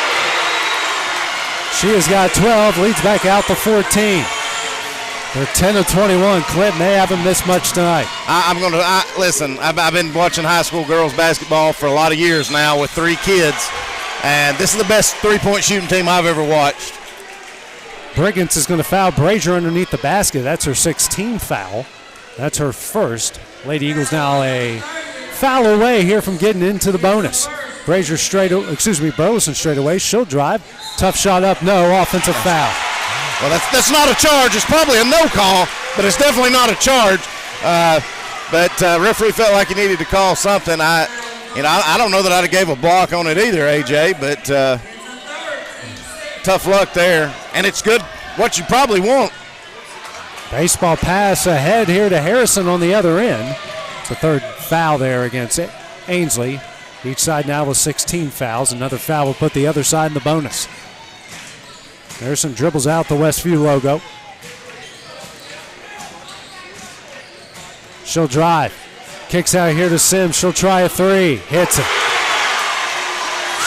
F: She has got 12. Leads back out to 14. They're 10 of 21. Clinton, they haven't missed much tonight.
G: Listen, I've been watching high school girls basketball for a lot of years now with 3 kids, and this is the best three-point shooting team I've ever watched.
F: Briggins is going to foul Brazier underneath the basket. That's her 16th foul. That's her first. Lady Eagles now a foul away here from getting into the bonus. Burleson straight away. She'll drive. Tough shot up, no. Offensive foul.
G: Well, that's not a charge. It's probably a no call, but it's definitely not a charge. But referee felt like he needed to call something. I don't know that I'd have gave a block on it either, AJ, but tough luck there. And it's good, what you probably want.
F: Baseball pass ahead here to Harrison on the other end. It's the third foul there against Ainsley. Each side now with 16 fouls. Another foul will put the other side in the bonus. Harrison dribbles out the Westview logo. She'll drive. Kicks out here to Sims. She'll try a 3. Hits it.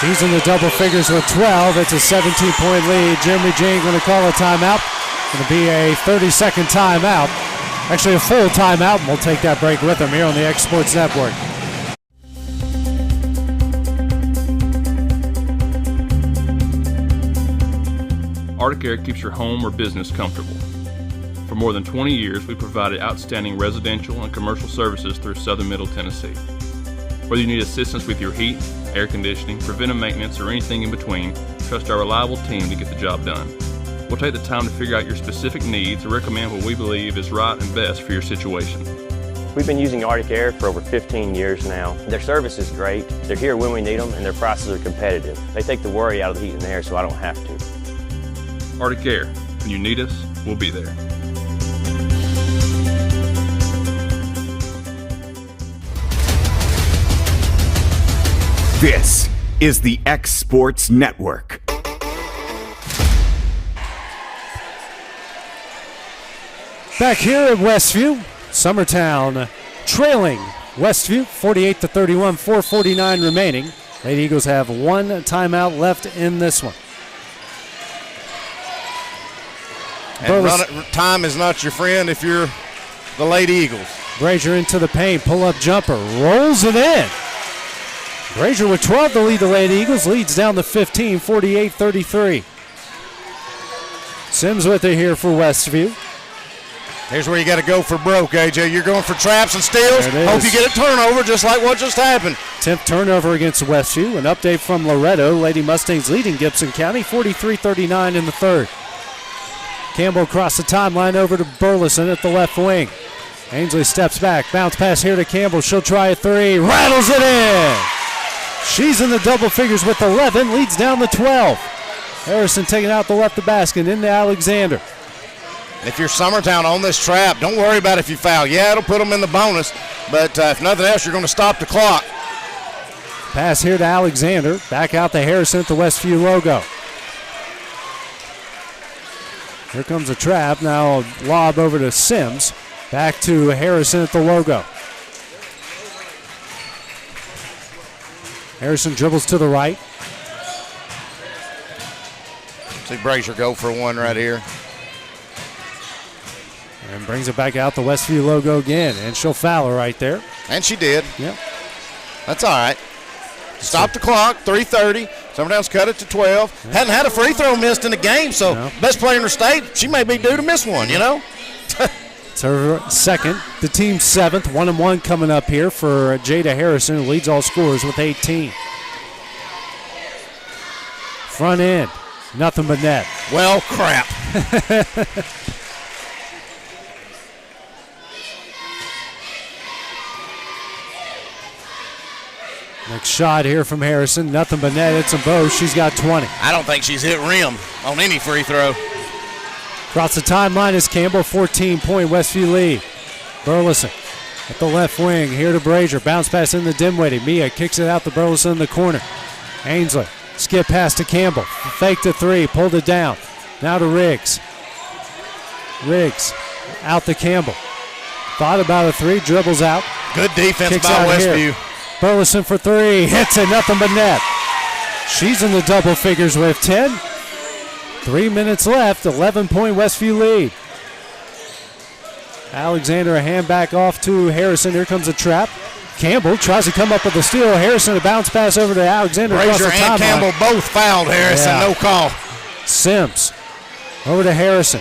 F: She's in the double figures with 12. It's a 17-point lead. Jeremy Jane going to call a timeout. Going to be a 30-second timeout. Actually, a full timeout, and we'll take that break with them here on the X Sports Network.
L: Arctic Air keeps your home or business comfortable. For more than 20 years, we've provided outstanding residential and commercial services through Southern Middle Tennessee. Whether you need assistance with your heat, air conditioning, preventive maintenance, or anything in between, trust our reliable team to get the job done. We'll take the time to figure out your specific needs and recommend what we believe is right and best for your situation.
N: We've been using Arctic Air for over 15 years now. Their service is great, they're here when we need them, and their prices are competitive. They take the worry out of the heat and air so I don't have to.
L: Arctic Air. When you need us, we'll be there.
A: This is the X Sports Network.
F: Back here at Westview, Summertown trailing Westview 48-31, 4:49 remaining. Lady Eagles have one timeout left in this one.
G: And time is not your friend if you're the Lady Eagles.
F: Brazier into the paint, pull-up jumper, rolls it in. Brazier with 12 to lead the Lady Eagles, leads down to 15, 48-33. Sims with it here for Westview.
G: Here's where you got to go for broke, AJ. You're going for traps and steals. Hope you get a turnover just like what just happened.
F: 10th turnover against Westview. An update from Loretto. Lady Mustangs leading Gibson County, 43-39 in the third. Campbell across the timeline over to Burleson at the left wing. Ainsley steps back. Bounce pass here to Campbell. She'll try a 3. Rattles it in. She's in the double figures with 11. Leads down to 12. Harrison taking out the left of basket into Alexander.
G: If you're Summertown on this trap, don't worry about if you foul. Yeah, it'll put them in the bonus, but if nothing else, you're going to stop the clock.
F: Pass here to Alexander. Back out to Harrison at the Westview logo. Here comes a trap. Now a lob over to Sims. Back to Harrison at the logo. Harrison dribbles to the right.
G: See Brazier go for one right here.
F: And brings it back out the Westview logo again. And she'll foul her right there.
G: And she did.
F: Yep.
G: That's all right. Stop the clock, 3:30. Summertown's cut it to 12. Yeah. Hadn't had a free throw missed in the game, so best player in her state, she may be due to miss one, you know?
F: It's her second, the team's seventh. 1-1 coming up here for Jada Harrison, who leads all scorers with 18. Front end, nothing but net.
G: Well, crap.
F: Next shot here from Harrison, nothing but net. It's a both. She's got 20.
G: I don't think she's hit rim on any free throw.
F: Across the timeline is Campbell, 14-point Westview lead. Burleson at the left wing, here to Brazier. Bounce pass in the Dinwiddie. Mia kicks it out to Burleson in the corner. Ainsley, skip pass to Campbell. Fake to three, pulled it down. Now to Riggs. Riggs out to Campbell. Thought about a three, dribbles out.
G: Good defense by Westview.
F: Here. Burleson for three, hits it, nothing but net. She's in the double figures with 10. 3 minutes left, 11-point Westview lead. Alexander a hand back off to Harrison. Here comes a trap. Campbell tries to come up with a steal. Harrison a bounce pass over to Alexander.
G: Brazier and Campbell both fouled Harrison, no call.
F: Sims over to Harrison.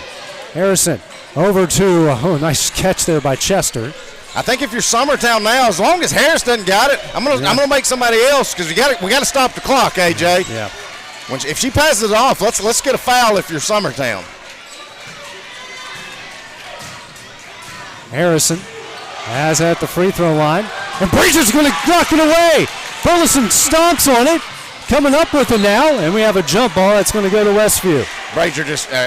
F: Harrison over to, nice catch there by Chester.
G: I think if you're Summertown now, as long as Harris doesn't got it, I'm gonna make somebody else because we got to stop the clock, AJ.
F: Yeah.
G: If she passes it off, let's get a foul if you're Summertown.
F: Harrison has at the free throw line, and Brazier's going to knock it away. Burleson stomps on it, coming up with it now, and we have a jump ball that's going to go to Westview.
G: Brazier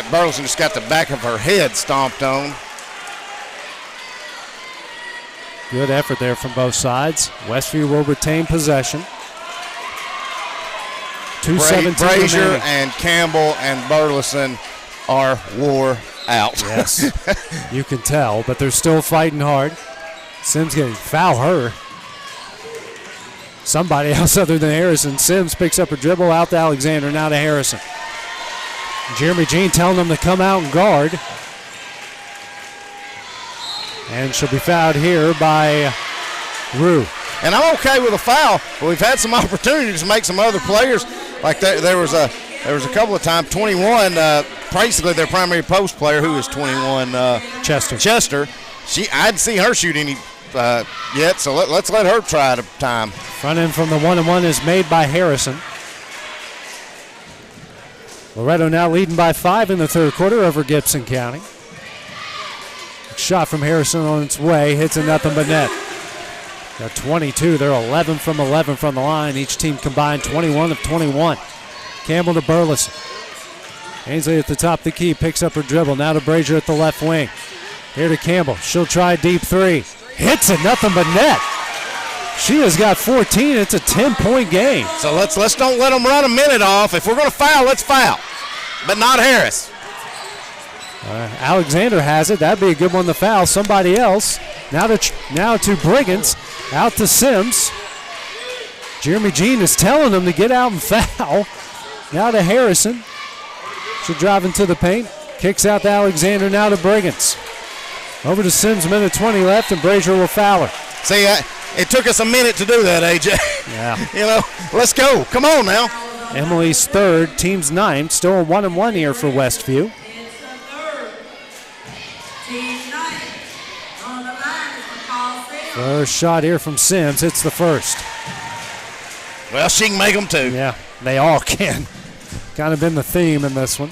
G: Burleson just got the back of her head stomped on.
F: Good effort there from both sides. Westview will retain possession. 2:17
G: Brazier
F: remaining.
G: and Campbell and Burleson are wore out.
F: Yes, you can tell, but they're still fighting hard. Sims getting foul her. Somebody else other than Harrison. Sims picks up a dribble out to Alexander, now to Harrison. Jeremy Jean telling them to come out and guard. And she'll be fouled here by Rue.
G: And I'm okay with a foul, but we've had some opportunities to make some other players. Like there was a couple of times. 21, basically their primary post player, who is 21,
F: Chester.
G: I'd see her shoot any yet, so let's let her try at a time.
F: Front end from the 1-1 is made by Harrison. Loretto now leading by 5 in the third quarter over Gibson County. Shot from Harrison on its way, hits a nothing but net. They're 22, they're 11 from 11 from the line. Each team combined 21 of 21. Campbell to Burleson. Ainsley at the top of the key, picks up her dribble. Now to Brazier at the left wing. Here to Campbell, she'll try a deep three. Hits it, nothing but net. She has got 14, it's a 10-point game.
G: So let's don't let them run a minute off. If we're going to foul, let's foul, but not Harris.
F: Alexander has it. That'd be a good one to foul. Somebody else. Now to Briggins. Out to Sims. Jeremy Jean is telling them to get out and foul. Now to Harrison. She'll drive into the paint. Kicks out to Alexander. Now to Briggins. Over to Sims. Minute 20 left, and Brazier will foul her.
G: See, it took us a minute to do that, AJ.
F: Yeah.
G: Let's go. Come on now.
F: Emily's third, team's ninth. Still a 1-1 here for Westview. First shot here from Sims. Hits the first.
G: Well, she can make them too.
F: Yeah, they all can. Kind of been the theme in this one.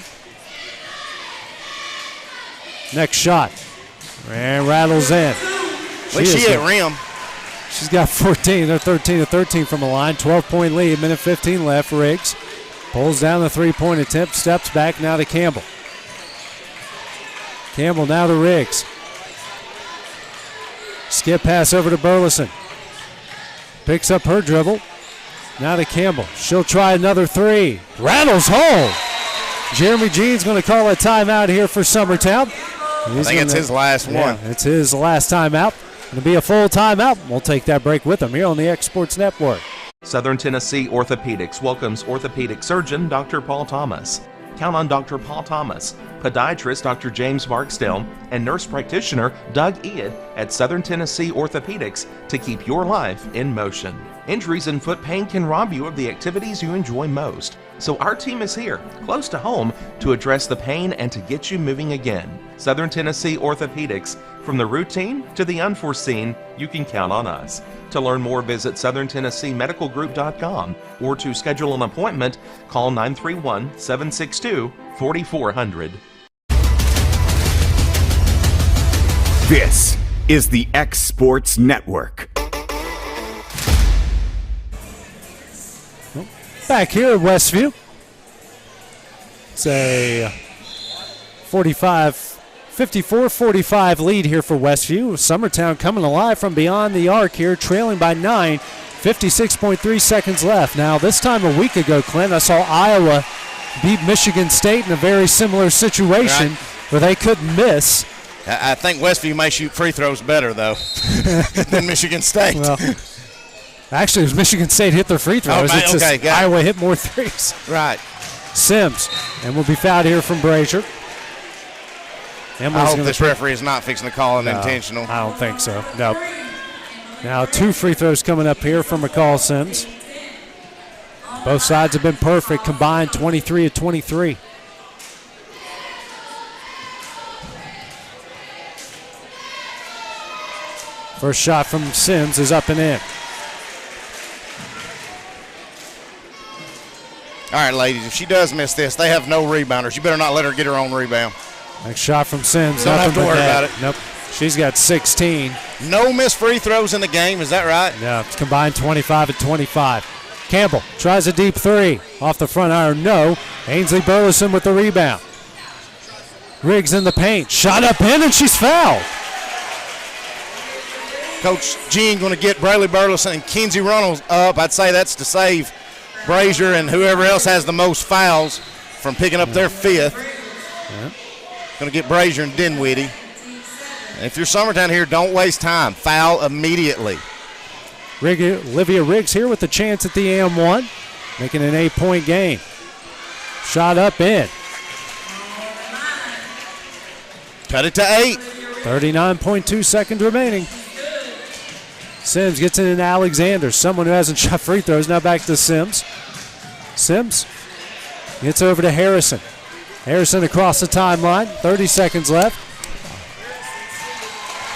F: Next shot. And rattles in.
G: At least she hit rim.
F: She's got 14. They're 13 to 13 from the line. 12-point lead. Minute 15 left. Riggs pulls down the three-point attempt. Steps back now to Campbell. Campbell now to Riggs. Skip pass over to Burleson. Picks up her dribble. Now to Campbell. She'll try another three. Rattles home. Jeremy Jean's going to call a timeout here for Summertown.
G: I think it's his last one.
F: It's his last timeout. It'll be a full timeout. We'll take that break with him here on the X Sports Network.
B: Southern Tennessee Orthopedics welcomes orthopedic surgeon Dr. Paul Thomas. Count on Dr. Paul Thomas, podiatrist Dr. James Barksdale, and nurse practitioner Doug Ead at Southern Tennessee Orthopedics to keep your life in motion. Injuries and foot pain can rob you of the activities you enjoy most. So our team is here, close to home, to address the pain and to get you moving again. Southern Tennessee Orthopedics, from the routine to the unforeseen, you can count on us. To learn more, visit SouthernTennesseeMedicalGroup.com or to schedule an appointment, call 931-762-4400.
A: This is the X Sports Network.
F: Back here at Westview. It's a 54-45 lead here for Westview. Summertown coming alive from beyond the arc here, trailing by 9, 56.3 seconds left. Now, this time a week ago, Clint, I saw Iowa beat Michigan State in a very similar situation where they couldn't miss.
G: I think Westview may shoot free throws better, though, than Michigan State.
F: Well, actually, it was Michigan State hit their free throws. Iowa hit more threes.
G: Right.
F: Sims, and will be fouled here from Brazier.
G: I hope this referee is not fixing to call an intentional.
F: I don't think so. No. Now 2 free throws coming up here from McCall Sims. Both sides have been perfect, combined 23 of 23. First shot from Sims is up and in.
G: All right, ladies, if she does miss this, they have no rebounders. You better not let her get her own rebound.
F: Next shot from Sims.
G: Don't have to worry about it.
F: Nope. She's got 16.
G: No missed free throws in the game. Is that right?
F: Yeah, it's combined 25 and 25. Campbell tries a deep three. Off the front iron, no. Ainsley Burleson with the rebound. Riggs in the paint. Shot up in, and she's fouled.
G: Coach Jean going to get Brayley Burleson and Kinsey Runnels up. I'd say that's to save Brazier and whoever else has the most fouls from picking up their 5th.
F: Yeah.
G: Going to get Brazier and Dinwiddie. And if you're Summertown here, don't waste time. Foul immediately.
F: Olivia Riggs here with the chance at the AM1, making an 8-point game. Shot up in.
G: Cut it to 8.
F: 39.2 seconds remaining. Sims gets it into Alexander, someone who hasn't shot free throws. Now back to Sims. Sims gets over to Harrison. Harrison across the timeline. 30 seconds left.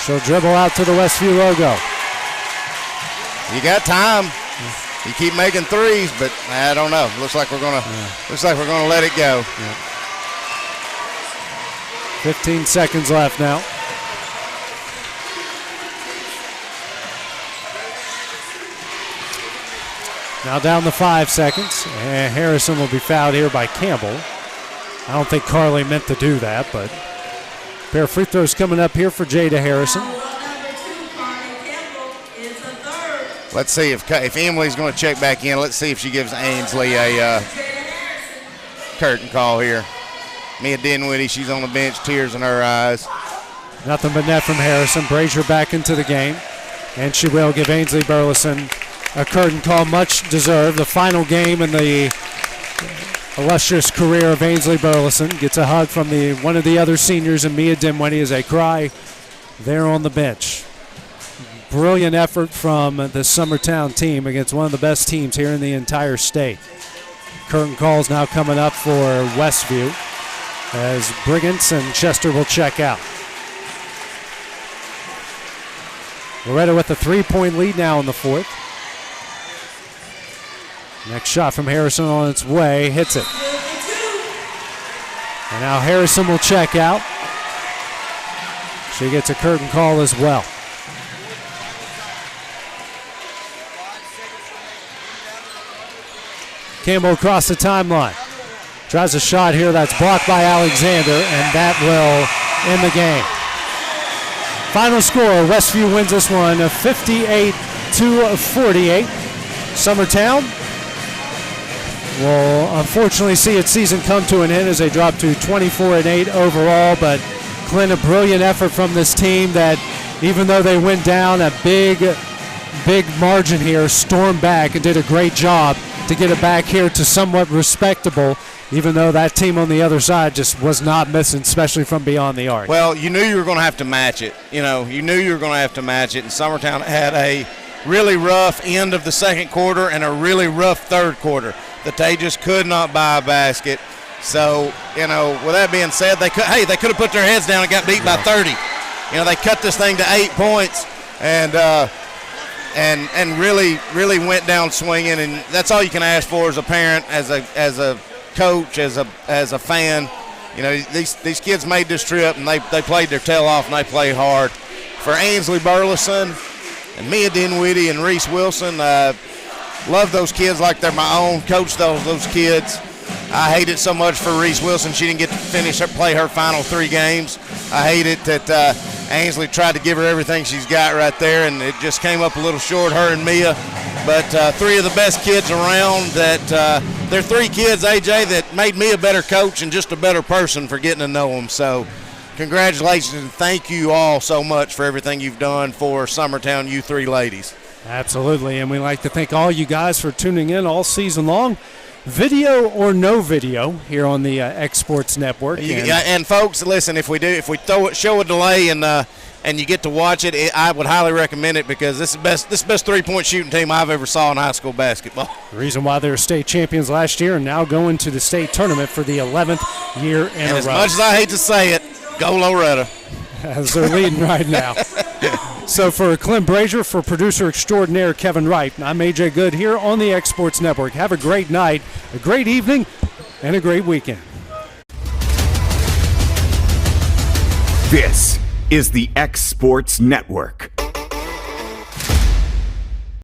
F: She'll dribble out to the Westview logo.
G: You got time. You keep making threes, but I don't know. Looks like we're gonna let it go.
F: Yeah. 15 seconds left now. Now down to 5 seconds. And Harrison will be fouled here by Campbell. I don't think Carly meant to do that, but a pair of free throws coming up here for Jada Harrison.
G: Let's see if Emily's going to check back in. Let's see if she gives Ainsley a curtain call here. Mia Dinwiddie, she's on the bench, tears in her eyes.
F: Nothing but net from Harrison. Brazier back into the game. And she will give Ainsley Burleson a curtain call, much deserved. The final game in the illustrious career of Ainsley Burleson. Gets a hug from one of the other seniors, and Mia Dinwiddie, as they cry there on the bench. Brilliant effort from the Summertown team against one of the best teams here in the entire state. Curtain calls now coming up for Westview as Briggins and Chester will check out. Loretta with a 3-point lead now in the 4th. Next shot from Harrison on its way, hits it. And now Harrison will check out. She gets a curtain call as well. Campbell across the timeline. Tries a shot here that's blocked by Alexander, and that will end the game. Final score, Westview wins this one 58-48. Summertown will unfortunately see its season come to an end as they drop to 24-8 overall. But Clint, a brilliant effort from this team that, even though they went down a big margin here, stormed back and did a great job to get it back here to somewhat respectable, even though that team on the other side just was not missing, especially from beyond the arc.
G: Well, you knew you were going to have to match it. You knew you were going to have to match it, and Summertown had a really rough end of the second quarter and a really rough third quarter that they just could not buy a basket. So, with that being said, they could have put their heads down and got beat by 30. They cut this thing to 8 points and really went down swinging, and that's all you can ask for as a parent, as a coach, as a fan. These kids made this trip, and they played their tail off, and they played hard. For Ainsley Burleson and Mia Dinwiddie and Reese Wilson, love those kids like they're my own. Coach those kids. I hate it so much for Reese Wilson. She didn't get to play her final 3 games. I hate it that Ainsley tried to give her everything she's got right there, and it just came up a little short, her and Mia. But 3 of the best kids around. They're 3 kids, AJ, that made me a better coach and just a better person for getting to know them. So congratulations, and thank you all so much for everything you've done for Summertown, you 3 ladies.
F: Absolutely, and we'd like to thank all you guys for tuning in all season long. Video or no video here on the X Sports Network.
G: And folks, listen, if we show a delay and you get to watch it, I would highly recommend it, because this is the best 3-point shooting team I've ever saw in high school basketball.
F: The reason why they were state champions last year and now going to the state tournament for the 11th year in a row.
G: And as much as I hate to say it, go Loretta.
F: As they're leading right now. So for Clint Brazier, for producer extraordinaire Kevin Wright, I'm AJ Good here on the X Sports Network. Have a great night, a great evening, and a great weekend.
A: This is the X Sports Network.